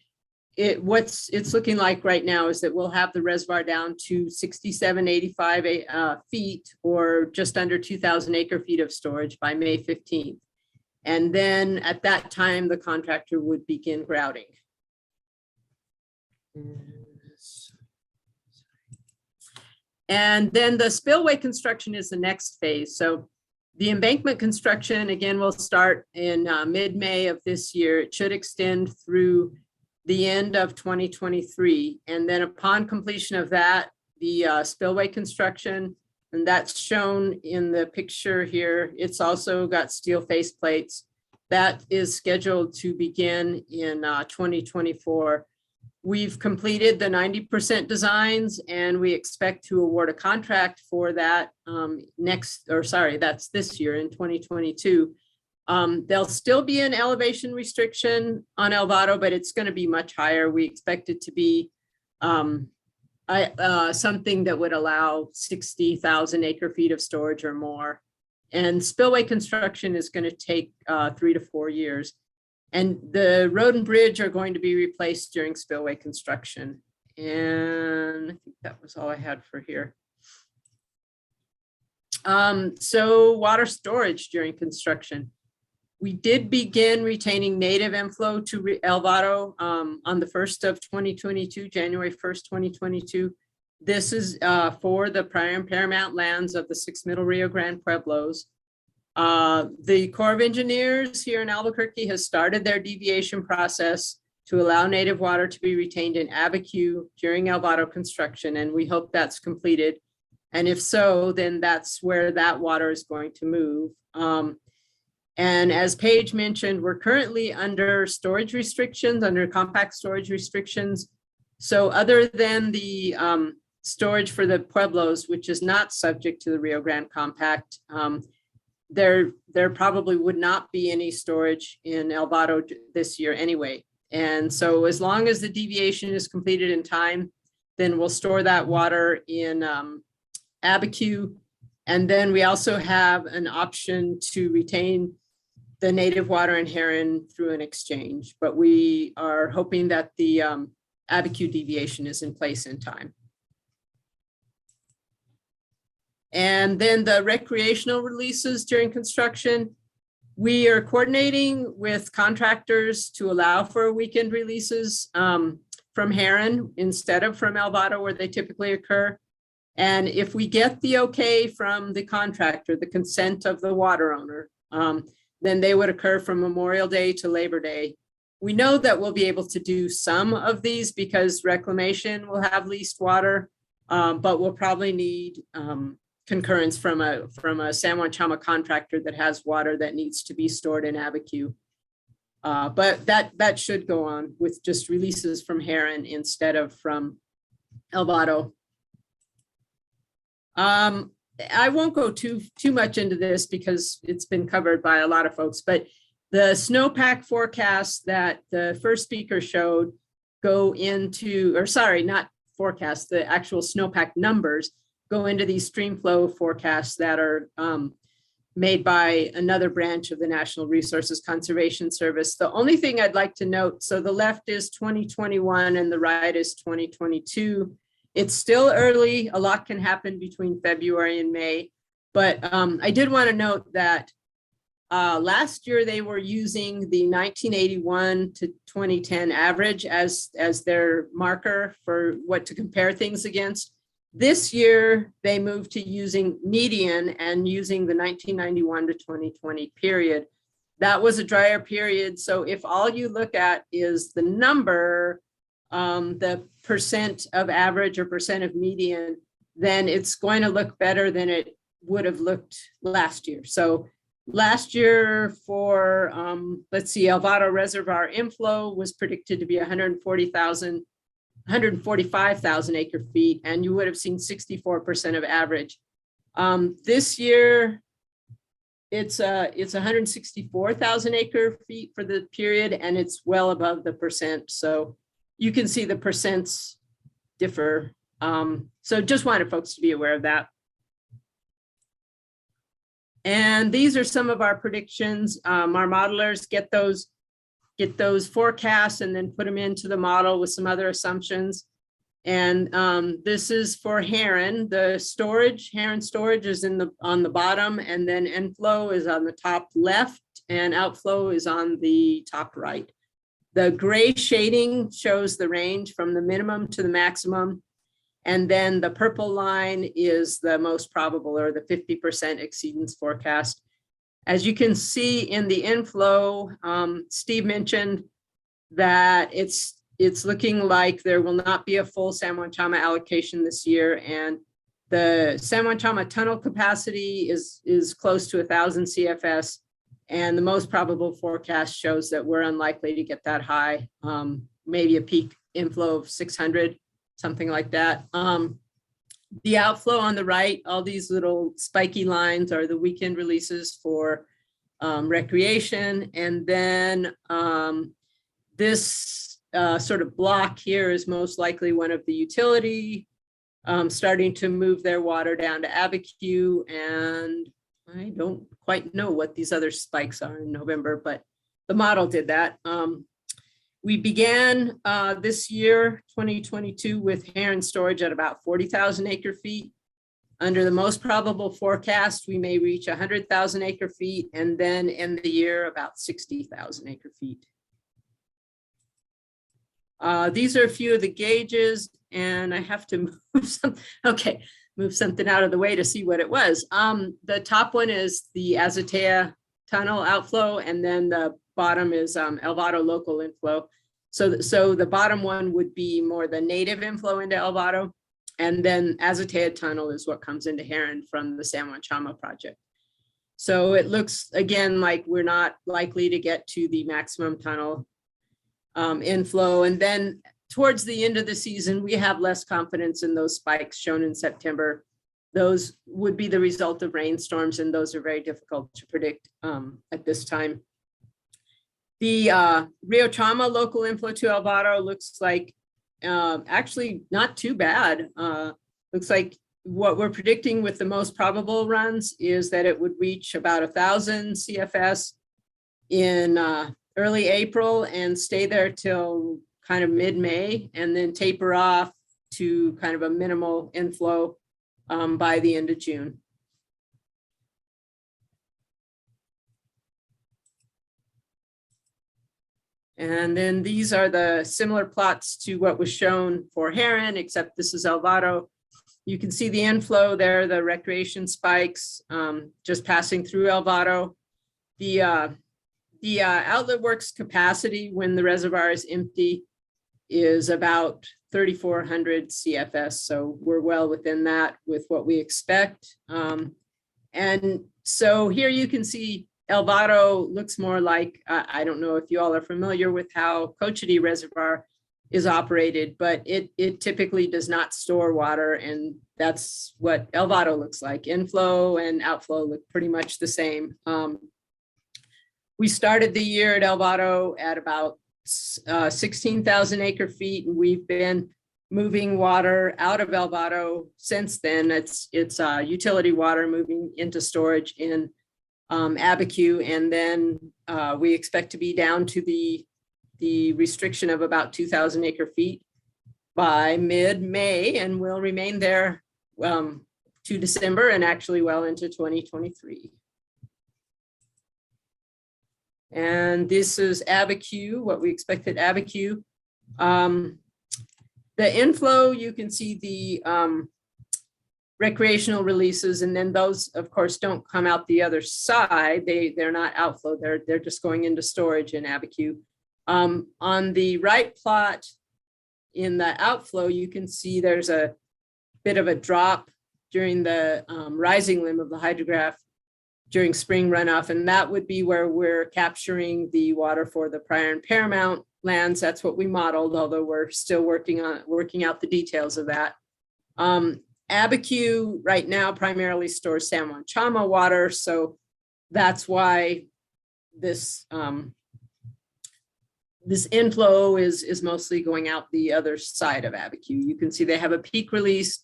it's looking like right now is that we'll have the reservoir down to 6785 feet, or just under 2,000 acre feet of storage by May 15th. And then at that time, the contractor would begin grouting. And then the spillway construction is the next phase. So the embankment construction, again, will start in mid-May of this year. It should extend through the end of 2023. And then upon completion of that, the spillway construction, and that's shown in the picture here. It's also got steel face plates. That is scheduled to begin in 2024. We've completed the 90% designs, and we expect to award a contract for that that's this year in 2022. There'll still be an elevation restriction on El Vado, but it's going to be much higher. We expect it to be something that would allow 60,000 acre feet of storage or more. And spillway construction is going to take 3 to 4 years. And the road and bridge are going to be replaced during spillway construction. And I think that was all I had for here. So water storage during construction. We did begin retaining native inflow to El Vado on the 1st of 2022, January 1st, 2022. This is for the prior and paramount lands of the 6 Middle Rio Grande Pueblos. The Corps of Engineers here in Albuquerque has started their deviation process to allow native water to be retained in Abiquiu during El Vado construction, and we hope that's completed. And if so, then that's where that water is going to move. And as Paige mentioned, we're currently under storage restrictions, under compact storage restrictions. So other than the storage for the Pueblos, which is not subject to the Rio Grande Compact, there probably would not be any storage in El Vado this year anyway. And so as long as the deviation is completed in time, then we'll store that water in Abiquiu. And then we also have an option to retain the native water in Heron through an exchange, but we are hoping that the Abiquiu deviation is in place in time. And then the recreational releases during construction, we are coordinating with contractors to allow for weekend releases from Heron instead of from Elvado where they typically occur. And if we get the okay from the contractor, the consent of the water owner, then they would occur from Memorial Day to Labor Day. We know that we'll be able to do some of these because reclamation will have leased water, but we'll probably need concurrence from a San Juan Chama contractor that has water that needs to be stored in Abiquiu. But that should go on with just releases from Heron instead of from Elvado. I won't go too much into this because it's been covered by a lot of folks, but the snowpack forecasts that the first speaker showed go into, or sorry, not forecast, the actual snowpack numbers go into these stream flow forecasts that are made by another branch of the National Resources Conservation Service. The only thing I'd like to note, so the left is 2021 and the right is 2022. It's still early. A lot can happen between February and May, but I did want to note that last year they were using the 1981 to 2010 average as their marker for what to compare things against. This year, they moved to using median and using the 1991 to 2020 period. That was a drier period. So if all you look at is the number, the percent of average or percent of median, then it's going to look better than it would have looked last year. So last year for, let's see, Elvado Reservoir inflow was predicted to be 145,000 acre feet, and you would have seen 64% of average. This year, it's 164,000 acre feet for the period, and it's well above the percent. So you can see the percents differ. So just wanted folks to be aware of that. And these are some of our predictions. Our modelers get those forecasts and then put them into the model with some other assumptions. And this is for Heron. The storage, Heron storage is on the bottom, and then inflow is on the top left and outflow is on the top right. The gray shading shows the range from the minimum to the maximum. And then the purple line is the most probable, or the 50% exceedance forecast. As you can see in the inflow, Steve mentioned that it's looking like there will not be a full San Juan Chama allocation this year, and the San Juan Chama tunnel capacity is close to 1,000 CFS, and the most probable forecast shows that we're unlikely to get that high, maybe a peak inflow of 600, something like that. The outflow on the right, all these little spiky lines are the weekend releases for recreation. And then this sort of block here is most likely one of the utility starting to move their water down to Abiquiu. And I don't quite know what these other spikes are in November, but the model did that. We began this year, 2022, with Heron storage at about 40,000 acre feet. Under the most probable forecast, we may reach 100,000 acre feet and then end the year about 60,000 acre feet. These are a few of the gauges, and I have to move something out of the way to see what it was. The top one is the Azotea tunnel outflow, and then the bottom is Elvado local inflow. So the bottom one would be more the native inflow into Elvado, and then Azotea tunnel is what comes into Heron from the San Juan Chama project. So it looks again like we're not likely to get to the maximum tunnel inflow. And then towards the end of the season, we have less confidence in those spikes shown in September. Those would be the result of rainstorms, and those are very difficult to predict at this time. The Rio Chama local inflow to Elvado looks like actually not too bad. Looks like what we're predicting with the most probable runs is that it would reach about 1,000 CFS in early April and stay there till kind of mid-May, and then taper off to kind of a minimal inflow by the end of June. And then these are the similar plots to what was shown for Heron, except this is Elvado. You can see the inflow there, the recreation spikes just passing through Elvado. The outlet works capacity when the reservoir is empty is about 3,400 CFS. So we're well within that with what we expect. And so here you can see Elvado looks more like, I don't know if you all are familiar with how Cochiti Reservoir is operated, but it typically does not store water, and that's what Elvado looks like. Inflow and outflow look pretty much the same. We started the year at Elvado at about 16,000 acre feet, and we've been moving water out of Elvado since then. It's utility water moving into storage in Abiquiu, and then we expect to be down to the restriction of about 2,000 acre feet by mid-May, and will remain there to December and actually well into 2023. And this is Abiquiu, what we expect at Abiquiu. The inflow, you can see the recreational releases, and then those, of course, don't come out the other side. They're not outflow, they're just going into storage in Abiquiu. On the right plot in the outflow, you can see there's a bit of a drop during the rising limb of the hydrograph during spring runoff, and that would be where we're capturing the water for the Prior and Paramount lands. That's what we modeled, although we're still working out the details of that. Abiquiu right now primarily stores San Juan Chama water, so that's why this this inflow is mostly going out the other side of Abiquiu. You can see they have a peak release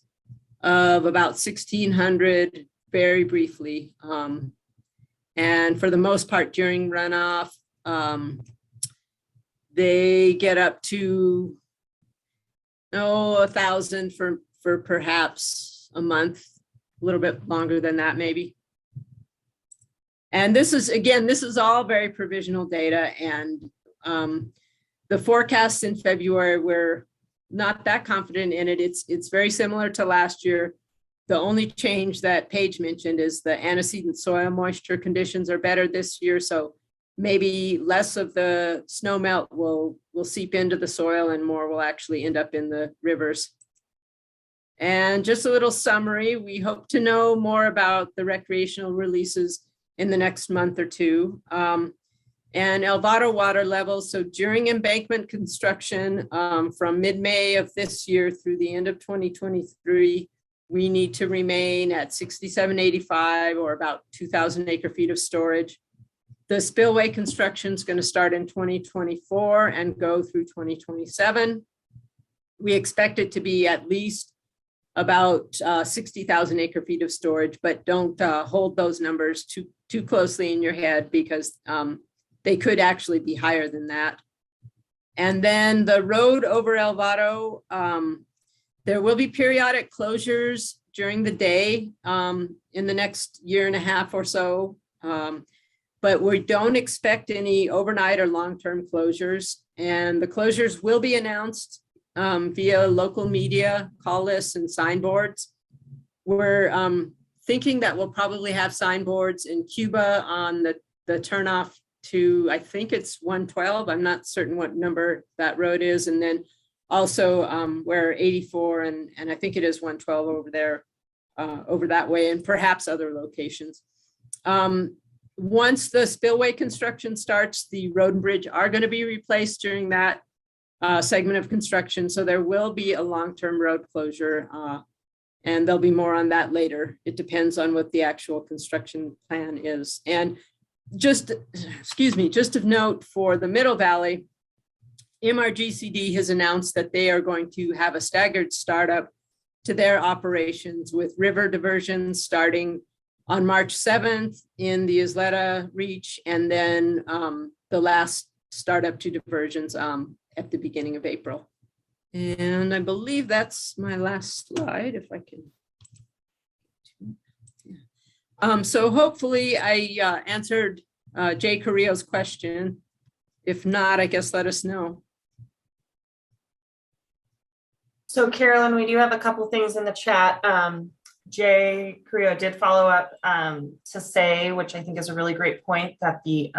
of about 1,600 very briefly. And for the most part during runoff, they get up to 1,000 for perhaps a month, a little bit longer than that maybe. And this is, again, this is all very provisional data, and the forecasts in February, we're not that confident in it. It's very similar to last year. The only change that Paige mentioned is the antecedent soil moisture conditions are better this year. So maybe less of the snow melt will seep into the soil and more will actually end up in the rivers. And just a little summary, we hope to know more about the recreational releases in the next month or two. And Elvado water levels, so during embankment construction from mid-May of this year through the end of 2023, we need to remain at 6785 or about 2,000 acre feet of storage. The spillway construction is going to start in 2024 and go through 2027. We expect it to be at least about 60,000 acre feet of storage, but don't hold those numbers too closely in your head, because they could actually be higher than that. And then the road over Elvado, there will be periodic closures during the day in the next year and a half or so, but we don't expect any overnight or long-term closures. And the closures will be announced via local media, call lists, and signboards. We're thinking that we'll probably have signboards in Cuba on the turnoff to, I think it's 112. I'm not certain what number that road is. And then also where 84 and I think it is 112 over there, over that way, and perhaps other locations. Once the spillway construction starts, the road and bridge are going to be replaced during that segment of construction. So there will be a long-term road closure, and there'll be more on that later. It depends on what the actual construction plan is. And just of note for the Middle Valley, MRGCD has announced that they are going to have a staggered startup to their operations, with river diversions starting on March 7th in the Isleta Reach, and then the last startup to diversions at the beginning of April. And I believe that's my last slide, if I can So hopefully I answered Jay Carrillo's question. If not, I guess let us know.
So Carolyn, we do have a couple things in the chat. Jay Carrillo did follow up to say, which I think is a really great point, that the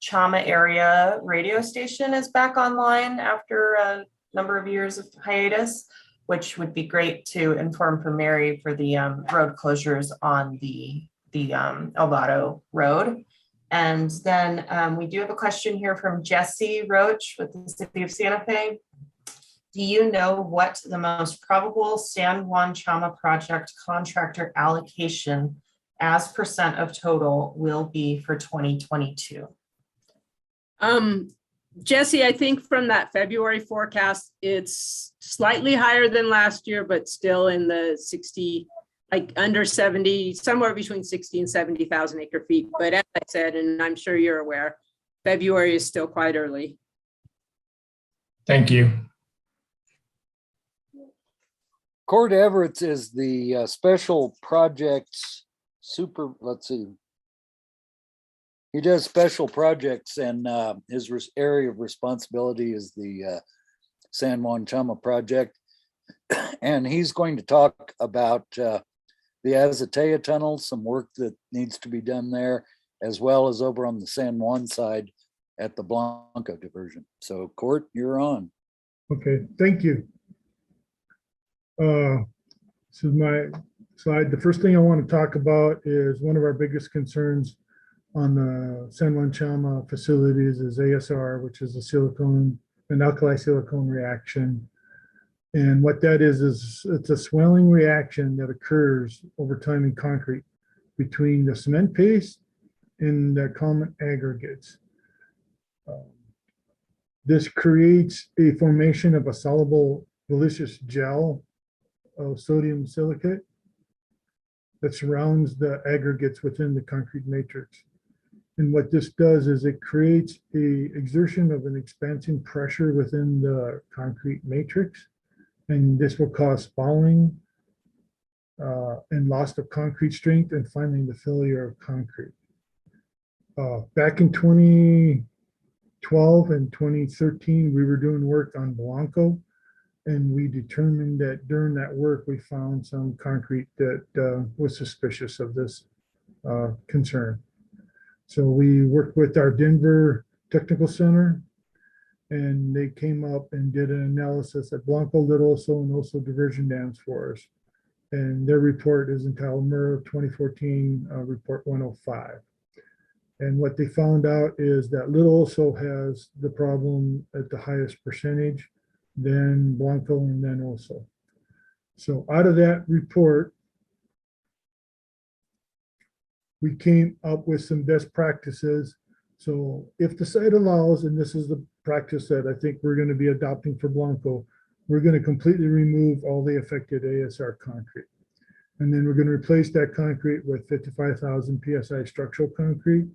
Chama area radio station is back online after a number of years of hiatus, which would be great to inform for Mary for the road closures on the Elvado Road. And then we do have a question here from Jesse Roach with the City of Santa Fe. Do you know what the most probable San Juan Chama project contractor allocation as % of total will be for 2022?
Jesse, I think from that February forecast, it's slightly higher than last year, but still in the 60, like under 70, somewhere between 60 and 70,000 acre feet. But as I said, and I'm sure you're aware, February is still quite early.
Thank you.
Cord Everett is the special projects let's see. He does special projects, and his area of responsibility is the San Juan Chama project. And he's going to talk about the Azotea Tunnel, some work that needs to be done there, as well as over on the San Juan side at the Blanco diversion. So Court, you're on.
Okay, thank you. This is my slide. The first thing I want to talk about is one of our biggest concerns on the San Juan Chama facilities is ASR, which is an alkali silicone reaction. And what that is it's a swelling reaction that occurs over time in concrete between the cement paste and the common aggregates. This creates a formation of a soluble biliceous gel of sodium silicate that surrounds the aggregates within the concrete matrix. And what this does is it creates a exertion of an expansion pressure within the concrete matrix. And this will cause spalling and loss of concrete strength, and finally the failure of concrete. Back in 2012 and 2013, we were doing work on Blanco, and we determined that during that work, we found some concrete that was suspicious of this concern. So we worked with our Denver Technical Center, and they came up and did an analysis at Blanco, Little Oso, and also diversion dams for us. And their report is entitled MERV 2014 Report 105. And what they found out is that Little Oso has the problem at the highest percentage, then Blanco, and then Oso. So out of that report, we came up with some best practices. So if the site allows, and this is the practice that I think we're going to be adopting for Blanco, we're going to completely remove all the affected ASR concrete. And then we're going to replace that concrete with 55,000 PSI structural concrete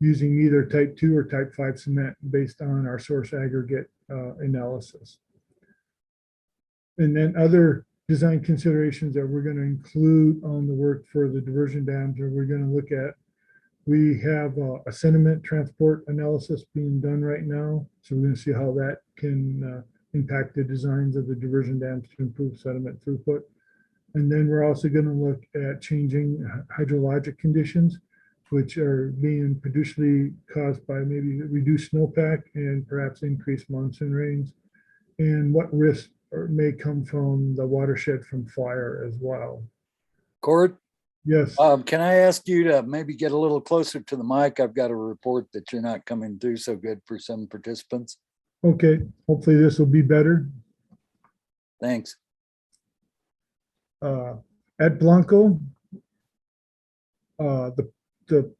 using either type 2 or type 5 cement based on our source aggregate analysis. And then other design considerations that we're going to include on the work for the diversion dams, or we're going to look at, we have a sediment transport analysis being done right now. So we're going to see how that can impact the designs of the diversion dams to improve sediment throughput. And then we're also going to look at changing hydrologic conditions, which are being potentially caused by maybe reduced snowpack and perhaps increased monsoon rains, and what risks may come from the watershed from fire as well.
Court?
Yes.
Can I ask you to maybe get a little closer to the mic? I've got a report that you're not coming through so good for some participants.
Okay, hopefully this will be better.
Thanks.
At Blanco, the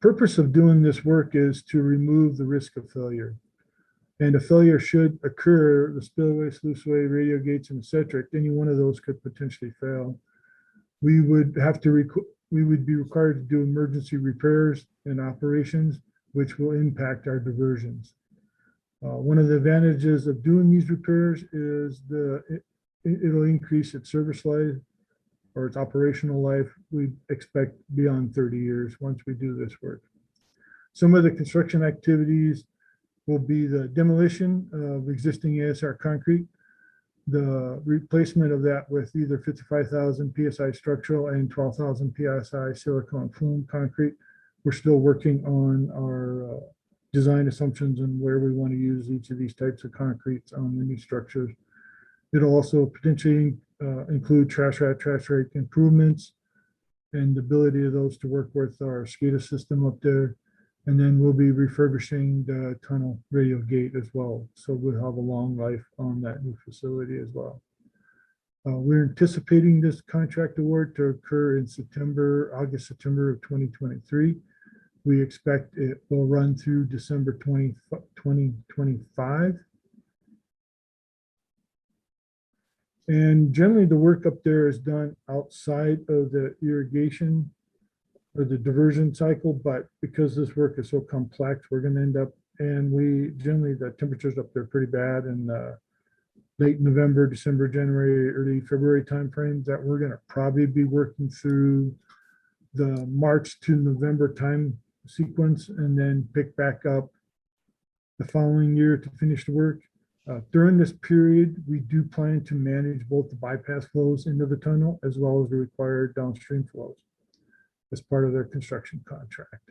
purpose of doing this work is to remove the risk of failure. And a failure should occur, the spillway, sluiceway, radio gates, and etc. Any one of those could potentially fail. We would be required to do emergency repairs and operations, which will impact our diversions. One of the advantages of doing these repairs is it'll increase its service life or its operational life, we expect beyond 30 years once we do this work. Some of the construction activities will be the demolition of existing ASR concrete, the replacement of that with either 55,000 PSI structural and 12,000 PSI silicone flume concrete. We're still working on our design assumptions and where we want to use each of these types of concretes on the new structures. It'll also potentially include trash rake improvements and the ability of those to work with our SCADA system up there. And then we'll be refurbishing the tunnel radio gate as well. So we'll have a long life on that new facility as well. We're anticipating this contract award to occur in August, September of 2023. We expect it will run through December 2025. And generally the work up there is done outside of the irrigation or the diversion cycle, but because this work is so complex, we're going to end up, and we generally, the temperatures up there are pretty bad in late November, December, January, early February timeframes, that we're going to probably be working through the March to November time sequence and then pick back up the following year to finish the work. During this period, we do plan to manage both the bypass flows into the tunnel as well as the required downstream flows as part of their construction contract.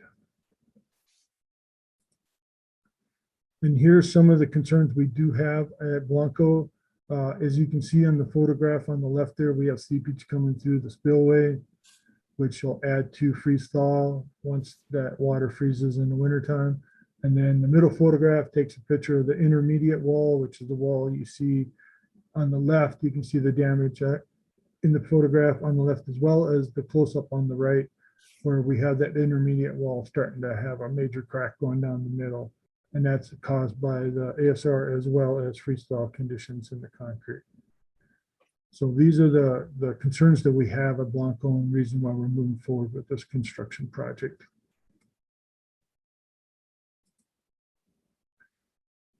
And here's some of the concerns we do have at Blanco. As you can see on the photograph on the left there, we have seepage coming through the spillway, which will add to freeze thaw once that water freezes in the wintertime. And then the middle photograph takes a picture of the intermediate wall, which is the wall you see on the left. You can see the damage in the photograph on the left, as well as the close-up on the right, where we have that intermediate wall starting to have a major crack going down the middle. And that's caused by the ASR as well as freeze thaw conditions in the concrete. So these are the concerns that we have at Blanco and reason why we're moving forward with this construction project.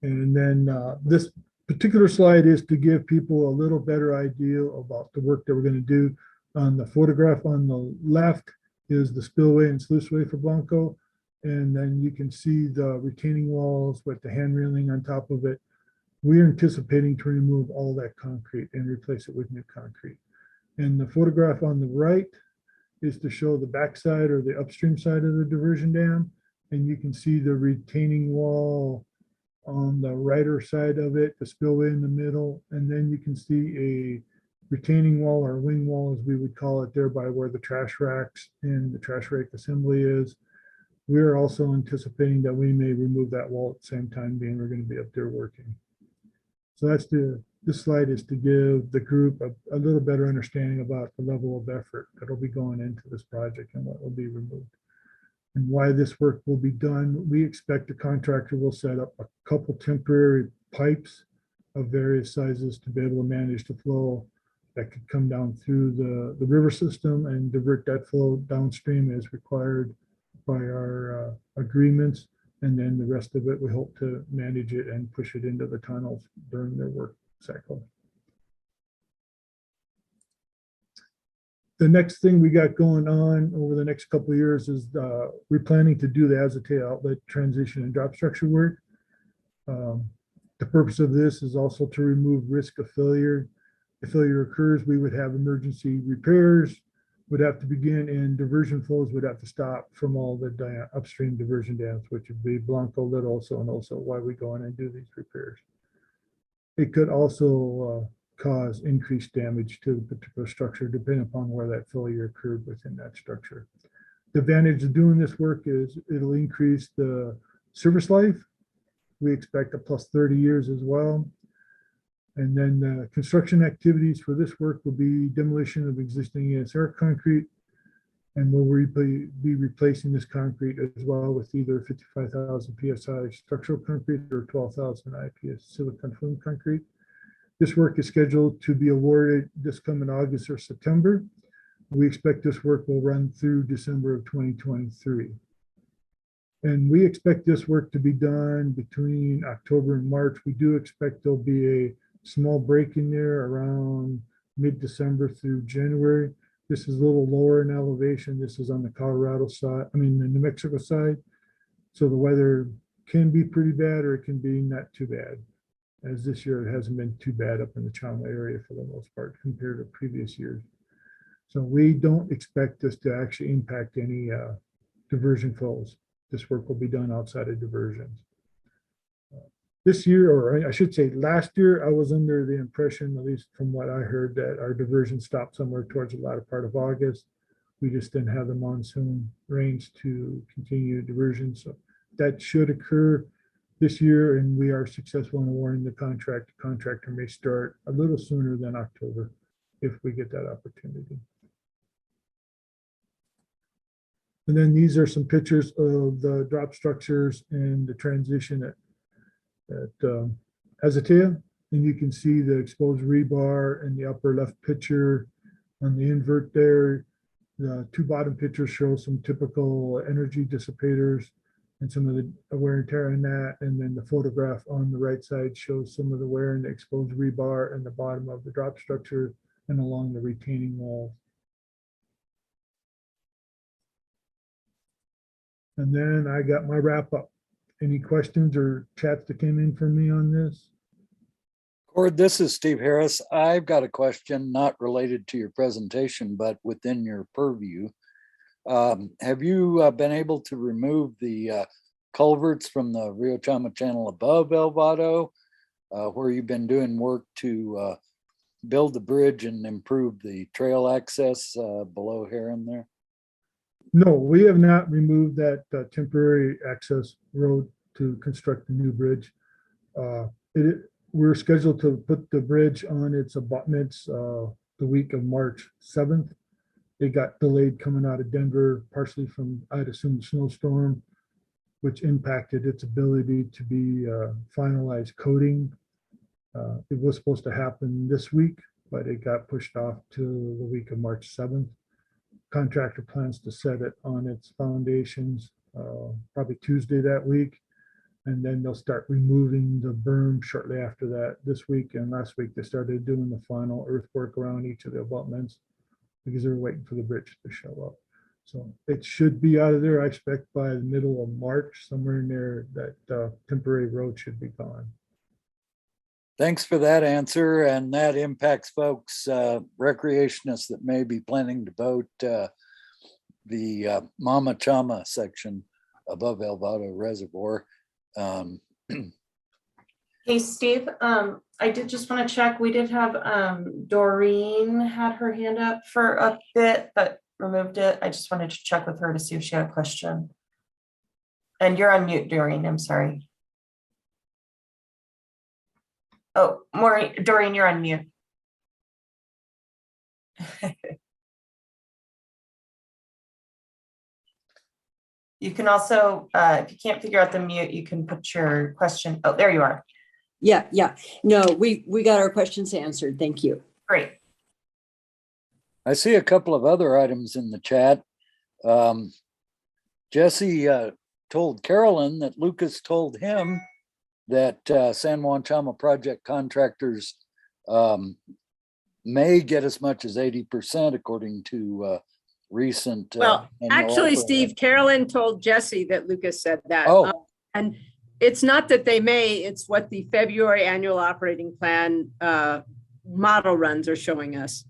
And then this particular slide is to give people a little better idea about the work that we're going to do. On the photograph on the left is the spillway and sluiceway for Blanco. And then you can see the retaining walls with the hand railing on top of it. We're anticipating to remove all that concrete and replace it with new concrete. And the photograph on the right is to show the backside or the upstream side of the diversion dam. And you can see the retaining wall on the righter side of it, the spillway in the middle. And then you can see a retaining wall or wing wall, as we would call it, there by where the trash racks and the trash rake assembly is. We're also anticipating that we may remove that wall at the same time, being we're going to be up there working. So that's this slide is to give the group a little better understanding about the level of effort that'll be going into this project and what will be removed. And why this work will be done. We expect the contractor will set up a couple temporary pipes of various sizes to be able to manage the flow that could come down through the river system and divert that flow downstream as required by our agreements. And then the rest of it, we hope to manage it and push it into the tunnels during their work cycle. The next thing we got going on over the next couple of years is we're planning to do the azotea outlet transition and drop structure work. The purpose of this is also to remove risk of failure. If failure occurs, we would have emergency repairs, would have to begin, and diversion flows would have to stop from all the upstream diversion dams, which would be Blanco, Little, and also why we go in and do these repairs. It could also cause increased damage to the particular structure, depending upon where that failure occurred within that structure. The advantage of doing this work is it'll increase the service life. We expect a plus 30 years as well. And then the construction activities for this work will be demolition of existing ASR concrete, and we'll be replacing this concrete as well with either 55,000 PSI structural concrete or 12,000 IPS silicone flume concrete. This work is scheduled to be awarded this coming August or September. We expect this work will run through December of 2023. And we expect this work to be done between October and March. We do expect there'll be a small break in there around mid-December through January. This is a little lower in elevation. This is on the Colorado side, I mean, the New Mexico side. So the weather can be pretty bad or it can be not too bad. As this year, it hasn't been too bad up in the Chama area for the most part compared to previous years. So we don't expect this to actually impact any diversion flows. This work will be done outside of diversions. This year, or I should say last year, I was under the impression, at least from what I heard, that our diversion stopped somewhere towards the latter part of August. We just didn't have the monsoon rains to continue diversion. So that should occur this year, and we are successful in awarding the contract. The contractor may start a little sooner than October if we get that opportunity. And then these are some pictures of the drop structures and the transition at Azotea. And you can see the exposed rebar in the upper left picture. On the invert there, the two bottom pictures show some typical energy dissipators and some of the wear and tear in that. And then the photograph on the right side shows some of the wear in the exposed rebar in the bottom of the drop structure and along the retaining walls. And then I got my wrap up. Any questions or chats that came in from me on this?
Cord, this is Steve Harris. I've got a question not related to your presentation, but within your purview. Have you been able to remove the culverts from the Rio Chama channel above El Vado, where you've been doing work to build the bridge and improve the trail access below Heron there?
No, we have not removed that temporary access road to construct the new bridge. We're scheduled to put the bridge on its abutments the week of March 7th. It got delayed coming out of Denver, partially from, I'd assume, the snowstorm, which impacted its ability to be finalized coating. It was supposed to happen this week, but it got pushed off to the week of March 7th. Contractor plans to set it on its foundations probably Tuesday that week. And then they'll start removing the berm shortly after that. This week and last week, they started doing the final earthwork around each of the abutments because they're waiting for the bridge to show up. So it should be out of there. I expect by the middle of March, somewhere in there, that temporary road should be gone.
Thanks for that answer. And that impacts folks, recreationists that may be planning to boat the Mama Chama section above El Vado Reservoir.
Hey, Steve, I did just want to check. We did have Doreen had her hand up for a bit, but removed it. I just wanted to check with her to see if she had a question. And you're on mute, Doreen. I'm sorry. Oh, Maureen, Doreen, you're on mute. You can also, if you can't figure out the mute, you can put your question. Oh, there you are.
Yeah. No, we got our questions answered. Thank you.
Great.
I see a couple of other items in the chat. Jesse told Carolyn that Lucas told him that San Juan Chama project contractors may get as much as 80% according to recent.
Well, actually, Steve, Carolyn told Jesse that Lucas said that.
Oh.
And it's not that they may, it's what the February annual operating plan model runs are showing us.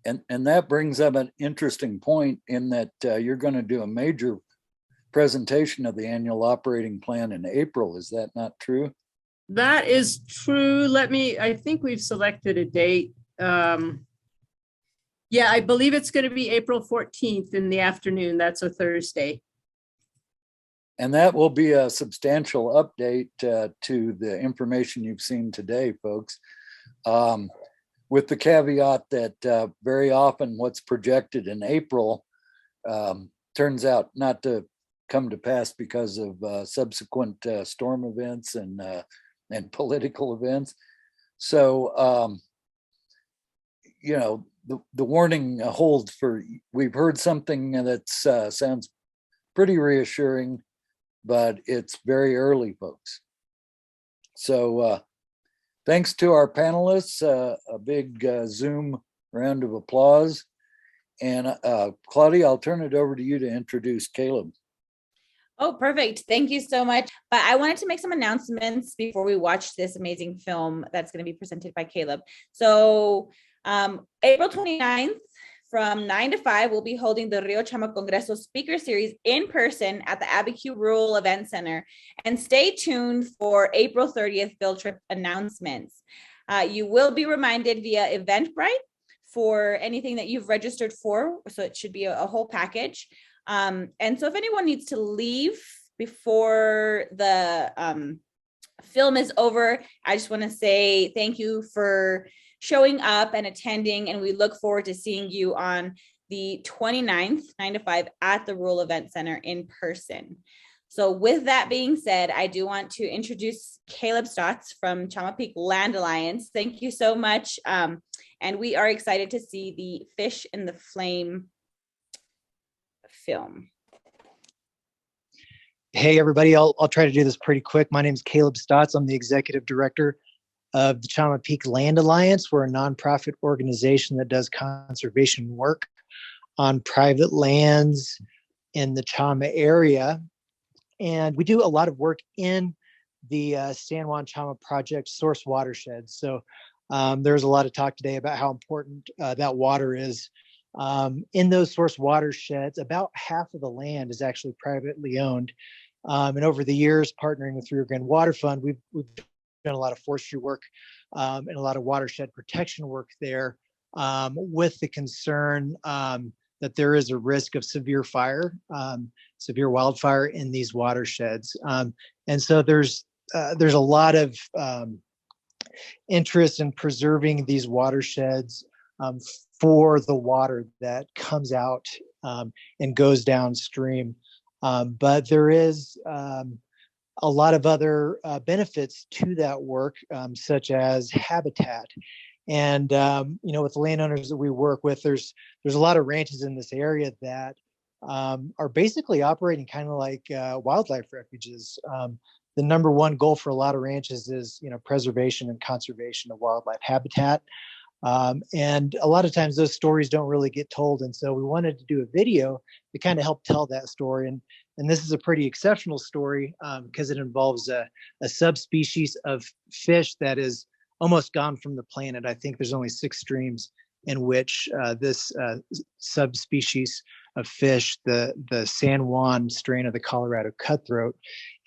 And that brings up an interesting point in that you're going to do a major presentation of the annual operating plan in April. Is that not true?
That is true. I think we've selected a date. Yeah, I believe it's going to be April 14th in the afternoon. That's a Thursday.
And that will be a substantial update to the information you've seen today, folks. With the caveat that very often what's projected in April turns out not to come to pass because of subsequent storm events and political events. So, you know, the warning holds for, we've heard something that sounds pretty reassuring, but it's very early, folks. So thanks to our panelists, a big Zoom round of applause. And Claudia, I'll turn it over to you to introduce Caleb.
Oh, perfect. Thank you so much. But I wanted to make some announcements before we watch this amazing film that's going to be presented by Caleb. So April 29th from 9 to 5, we'll be holding the Rio Chama Congreso speaker series in person at the Abiquiu Rural Events Center. And stay tuned for April 30th field trip announcements. You will be reminded via Eventbrite for anything that you've registered for. So it should be a whole package. And so if anyone needs to leave before the film is over, I just want to say thank you for showing up and attending, and we look forward to seeing you on the 29th, 9 to 5 at the Rural Event Center in person. So with that being said, I do want to introduce Caleb Stotts from Chama Peak Land Alliance. Thank you so much. And we are excited to see the Fish in the Flame film.
Hey, everybody. I'll try to do this pretty quick. My name is Caleb Stotts. I'm the executive director of the Chama Peak Land Alliance. We're a nonprofit organization that does conservation work on private lands in the Chama area. And we do a lot of work in the San Juan Chama Project source watershed. So there's a lot of talk today about how important that water is. In those source watersheds, about half of the land is actually privately owned. And over the years, partnering with Rio Grande Water Fund, we've done a lot of forestry work and a lot of watershed protection work there, with the concern that there is a risk of severe fire, severe wildfire in these watersheds. And so there's a lot of interest in preserving these watersheds for the water that comes out and goes downstream. But there is a lot of other benefits to that work, such as habitat. And with the landowners that we work with, there's a lot of ranches in this area that are basically operating kind of like wildlife refuges. The number one goal for a lot of ranches is preservation and conservation of wildlife habitat. And a lot of times those stories don't really get told. And so we wanted to do a video to kind of help tell that story. And this is a pretty exceptional story because it involves a subspecies of fish that is almost gone from the planet. I think there's only 6 streams in which this subspecies of fish, the San Juan strain of the Colorado cutthroat,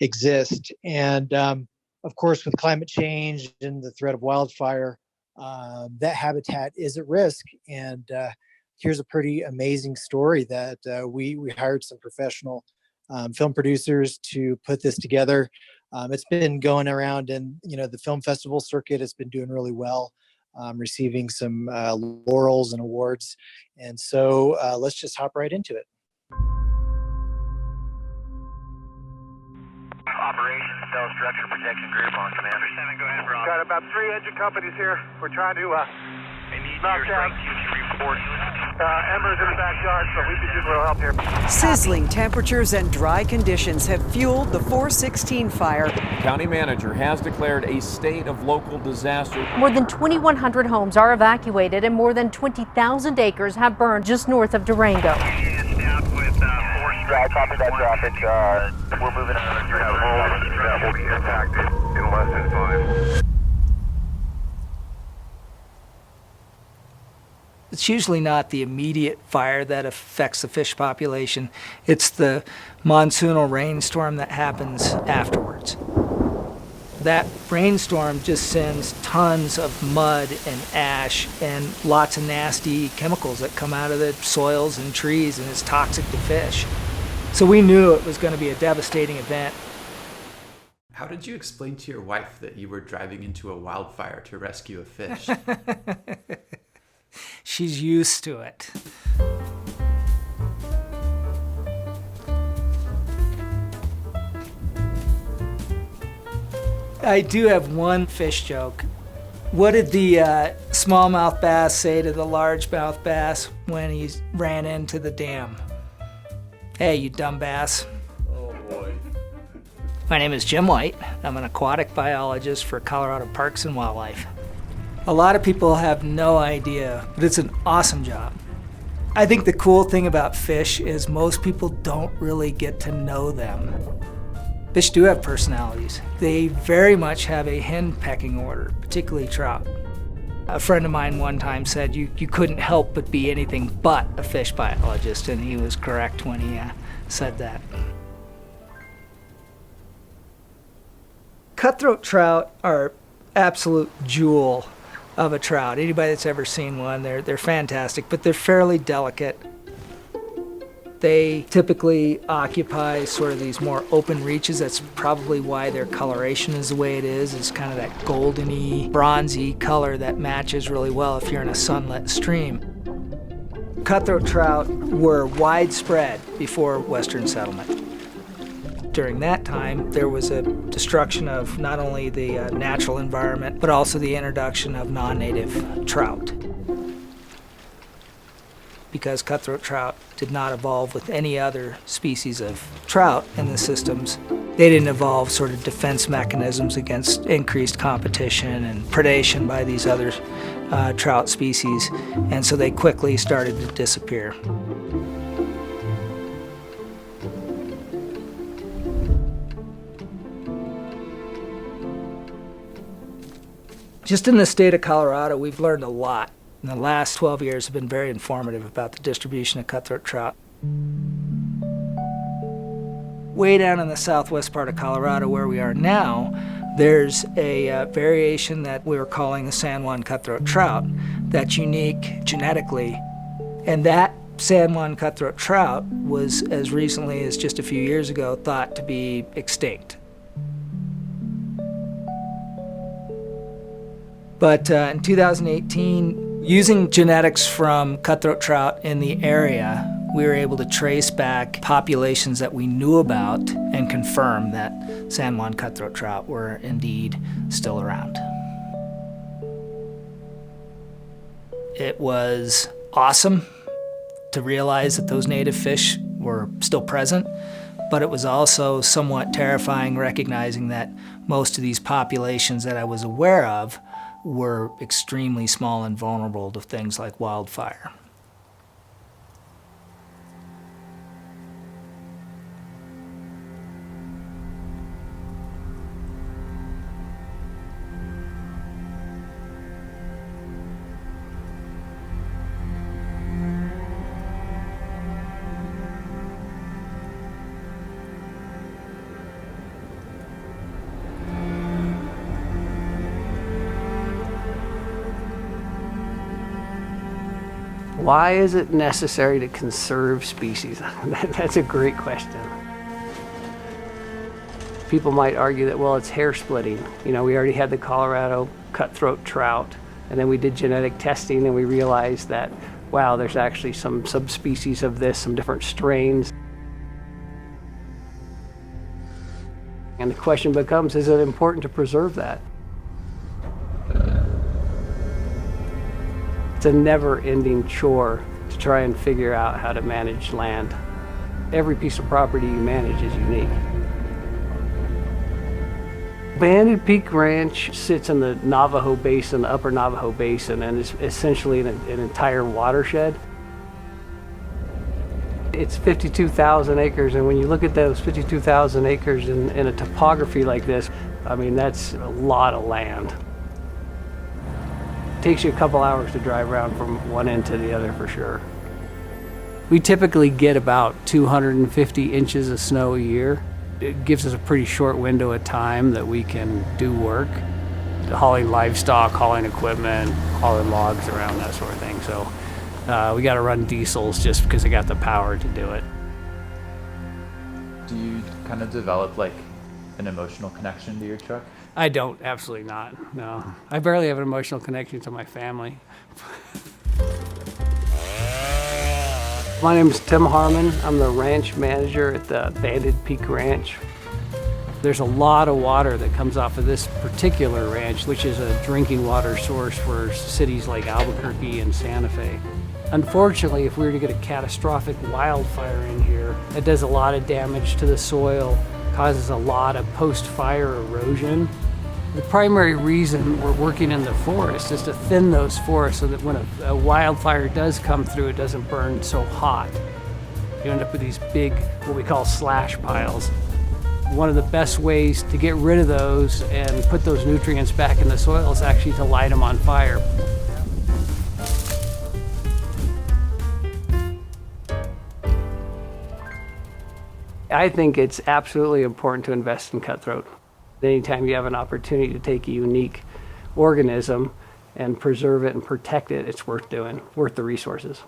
exist. And of course, with climate change and the threat of wildfire, that habitat is at risk. And here's a pretty amazing story that we hired some professional film producers to put this together. It's been going around, and the film festival circuit has been doing really well, receiving some laurels and awards. And so let's just hop right into it.
Operations Stealth Structure Protection Group on command. 7, go ahead, Rob.
Got about 3 engine companies here. We're trying to
I need your strength QC report.
embers in the backyard, so we could use a little help here.
Sizzling temperatures and dry conditions have fueled the 416 fire.
The county manager has declared a state of local disaster.
More than 2,100 homes are evacuated and more than 20,000 acres have burned just north of Durango.
I copy that traffic. We're moving on. You have homes that will be impacted in less than 5.
It's usually not the immediate fire that affects the fish population. It's the monsoonal rainstorm that happens afterwards. That rainstorm just sends tons of mud and ash and lots of nasty chemicals that come out of the soils and trees, and it's toxic to fish. So we knew it was going to be a devastating event.
How did you explain to your wife that you were driving into a wildfire to rescue a fish?
She's used to it. I do have one fish joke. What did the smallmouth bass say to the largemouth bass when he ran into the dam? Hey, you dumb bass.
Oh boy.
My name is Jim White. I'm an aquatic biologist for Colorado Parks and Wildlife. A lot of people have no idea, but it's an awesome job. I think the cool thing about fish is most people don't really get to know them. Fish do have personalities. They very much have a hen pecking order, particularly trout. A friend of mine one time said you couldn't help but be anything but a fish biologist, and he was correct when he said that. Cutthroat trout are absolute jewel of a trout. Anybody that's ever seen one, they're fantastic, but they're fairly delicate. They typically occupy sort of these more open reaches. That's probably why their coloration is the way it is. It's kind of that goldeny, bronzy color that matches really well if you're in a sunlit stream. Cutthroat trout were widespread before Western settlement. During that time, there was a destruction of not only the natural environment, but also the introduction of non-native trout. Because cutthroat trout did not evolve with any other species of trout in the systems, they didn't evolve sort of defense mechanisms against increased competition and predation by these other trout species, and so they quickly started to disappear. Just in the state of Colorado, we've learned a lot. And the last 12 years have been very informative about the distribution of cutthroat trout. Way down in the southwest part of Colorado where we are now, there's a variation that we were calling the San Juan cutthroat trout that's unique genetically. And that San Juan cutthroat trout was, as recently as just a few years ago, thought to be extinct. But in 2018, using genetics from cutthroat trout in the area, we were able to trace back populations that we knew about and confirm that San Juan cutthroat trout were indeed still around. It was awesome to realize that those native fish were still present, but it was also somewhat terrifying recognizing that most of these populations that I was aware of were extremely small and vulnerable to things like wildfire.
Why is it necessary to conserve species? That's a great question. People might argue that, well, it's hair splitting. You know, we already had the Colorado cutthroat trout, and then we did genetic testing and we realized that, wow, there's actually some subspecies of this, some different strains. And the question becomes, is it important to preserve that? It's a never-ending chore to try and figure out how to manage land. Every piece of property you manage is unique. Banded Peak Ranch sits in the Navajo Basin, the upper Navajo Basin, and is essentially an entire watershed. It's 52,000 acres, and when you look at those 52,000 acres in a topography like this, I mean, that's a lot of land. It takes you a couple hours to drive around from one end to the other for sure. We typically get about 250 inches of snow a year. It gives us a pretty short window of time that we can do work. Hauling livestock, hauling equipment, hauling logs around, that sort of thing. So we got to run diesels just because they got the power to do it.
Do you kind of develop like an emotional connection to your truck?
I don't, absolutely not, no. I barely have an emotional connection to my family. My name is Tim Harmon. I'm the ranch manager at the Banded Peak Ranch. There's a lot of water that comes off of this particular ranch, which is a drinking water source for cities like Albuquerque and Santa Fe. Unfortunately, if we were to get a catastrophic wildfire in here, it does a lot of damage to the soil, causes a lot of post-fire erosion. The primary reason we're working in the forest is to thin those forests so that when a wildfire does come through, it doesn't burn so hot. You end up with these big, what we call slash piles. One of the best ways to get rid of those and put those nutrients back in the soil is actually to light them on fire. I think it's absolutely important to invest in cutthroat. Anytime you have an opportunity to take a unique organism and preserve it and protect it, it's worth doing, worth the resources.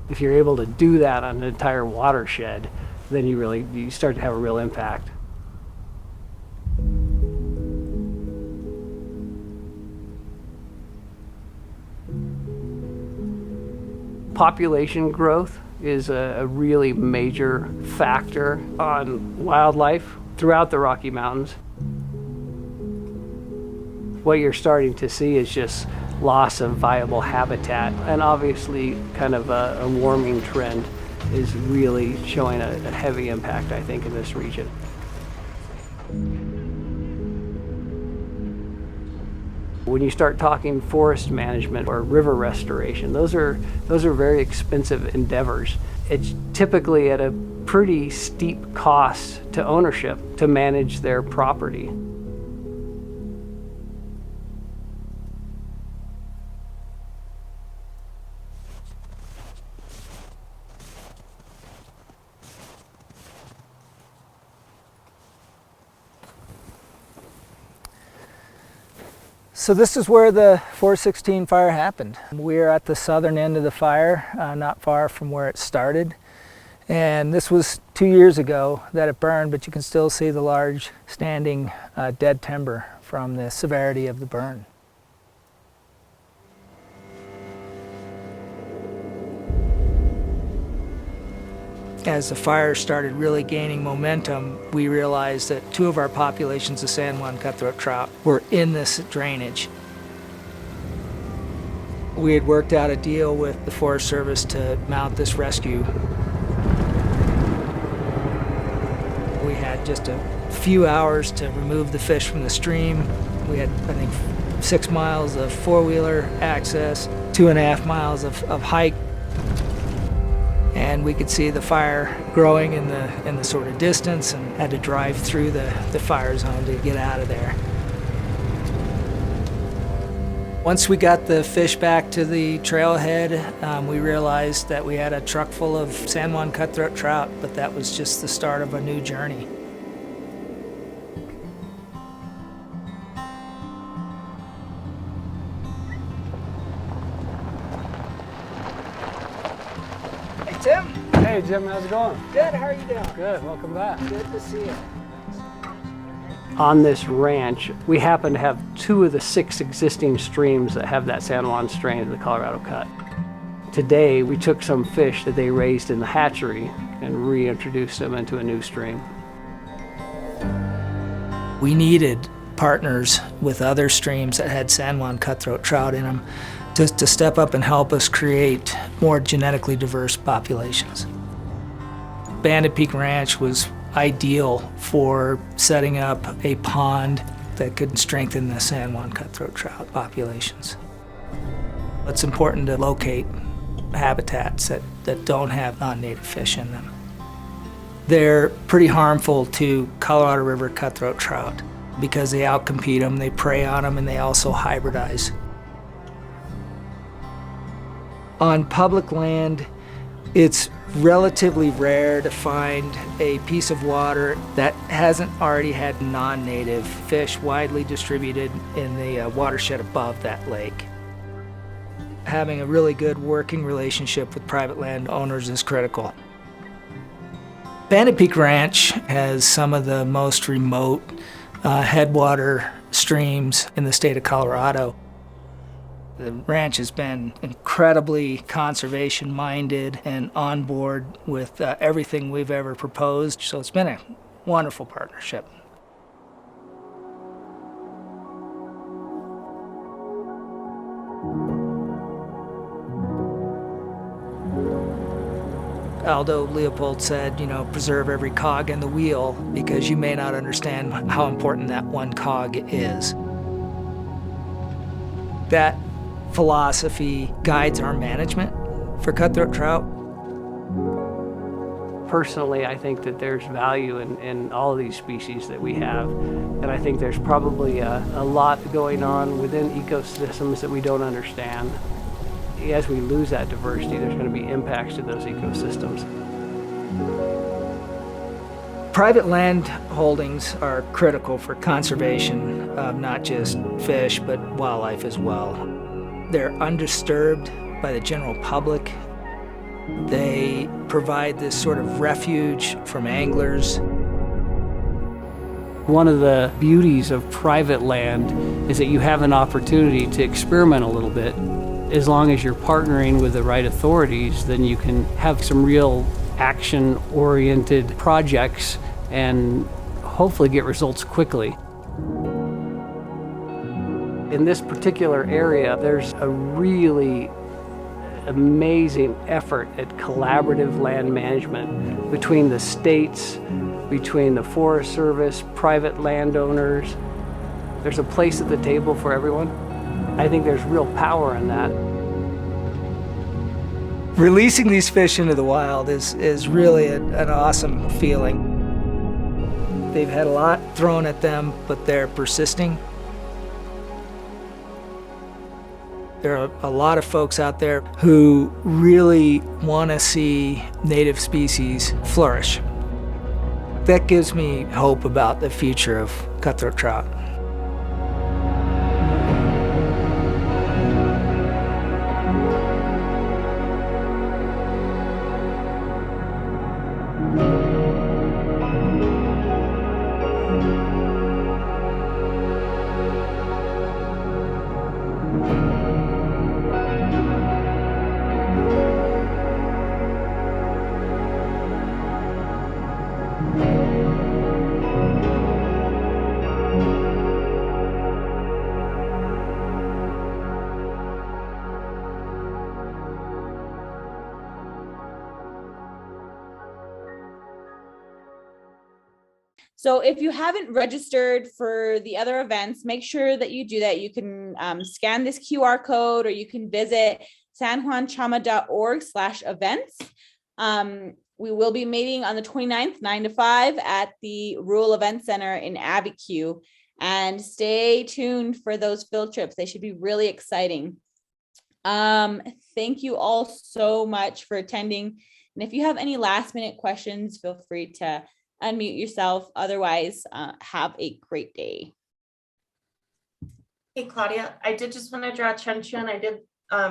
If you're able to do that on an entire watershed, then you start to have a real impact. Population growth is a really major factor on wildlife throughout the Rocky Mountains. What you're starting to see is just loss of viable habitat, and obviously kind of a warming trend is really showing a heavy impact, I think, in this region. When you start talking forest management or river restoration, those are very expensive endeavors. It's typically at a pretty steep cost to ownership to manage their property.
So this is where the 416 fire happened. We're at the southern end of the fire, not far from where it started. And this was 2 years ago that it burned, but you can still see the large standing dead timber from the severity of the burn. As the fire started really gaining momentum, we realized that 2 of our populations of San Juan cutthroat trout were in this drainage. We had worked out a deal with the Forest Service to mount this rescue. We had just a few hours to remove the fish from the stream. We had, I think, 6 miles of four-wheeler access, 2.5 miles of hike. And we could see the fire growing in the sort of distance, and had to drive through the fire zone to get out of there. Once we got the fish back to the trailhead, we realized that we had a truck full of San Juan cutthroat trout, but that was just the start of a new journey. Tim?
Hey Jim, how's it going?
Good, how are you doing?
Good, welcome back.
Good to see you.
On this ranch, we happen to have 2 of the 6 existing streams that have that San Juan strain of the Colorado Cut. Today, we took some fish that they raised in the hatchery and reintroduced them into a new stream.
We needed partners with other streams that had San Juan cutthroat trout in them to step up and help us create more genetically diverse populations. Banded Peak Ranch was ideal for setting up a pond that could strengthen the San Juan cutthroat trout populations. It's important to locate habitats that don't have non-native fish in them. They're pretty harmful to Colorado River cutthroat trout because they outcompete them, they prey on them, and they also hybridize. On public land, it's relatively rare to find a piece of water that hasn't already had non-native fish widely distributed in the watershed above that lake. Having a really good working relationship with private landowners is critical. Banded Peak Ranch has some of the most remote headwater streams in the state of Colorado. The ranch has been incredibly conservation-minded and on board with everything we've ever proposed, so it's been a wonderful partnership. Aldo Leopold said, you know, preserve every cog in the wheel, because you may not understand how important that one cog is. That philosophy guides our management for cutthroat trout.
Personally, I think that there's value in all of these species that we have. And I think there's probably a lot going on within ecosystems that we don't understand. As we lose that diversity, there's going to be impacts to those ecosystems.
Private land holdings are critical for conservation of not just fish, but wildlife as well. They're undisturbed by the general public. They provide this sort of refuge from anglers.
One of the beauties of private land is that you have an opportunity to experiment a little bit. As long as you're partnering with the right authorities, then you can have some real action-oriented projects and hopefully get results quickly. In this particular area, there's a really amazing effort at collaborative land management between the states, between the Forest Service, private landowners. There's a place at the table for everyone. I think there's real power in that.
Releasing these fish into the wild is really an awesome feeling. They've had a lot thrown at them, but they're persisting. There are a lot of folks out there who really want to see native species flourish. That gives me hope about the future of cutthroat trout.
So if you haven't registered for the other events, make sure that you do that. You can scan this QR code, or you can visit sanjuanchama.org/events. We will be meeting on the 29th, 9 to 5 at the Rural Events Center in Abiquiu. And stay tuned for those field trips. They should be really exciting. Thank you all so much for attending. And if you have any last minute questions, feel free to unmute yourself. Otherwise, have a great day.
Hey, Claudia, I did just want to draw attention. I did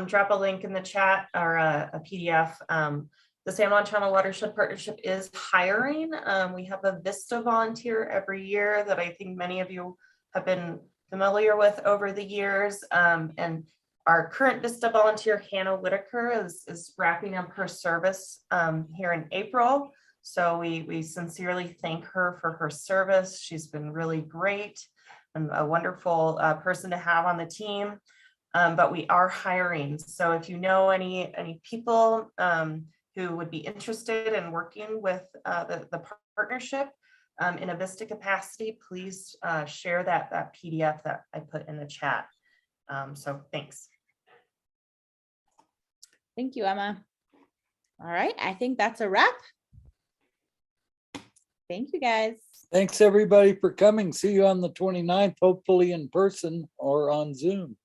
drop a link in the chat, or a PDF. The San Juan Chama Watershed Partnership is hiring. We have a VISTA volunteer every year that I think many of you have been familiar with over the years. And our current VISTA volunteer, Hannah Whitaker, is wrapping up her service here in April. So we sincerely thank her for her service. She's been really great and a wonderful person to have on the team. But we are hiring. So if you know any people who would be interested in working with the partnership in a VISTA capacity, please share that PDF that I put in the chat. So thanks.
Thank you, Emma. All right, I think that's a wrap. Thank you, guys.
Thanks, everybody, for coming. See you on the 29th, hopefully in person or on Zoom.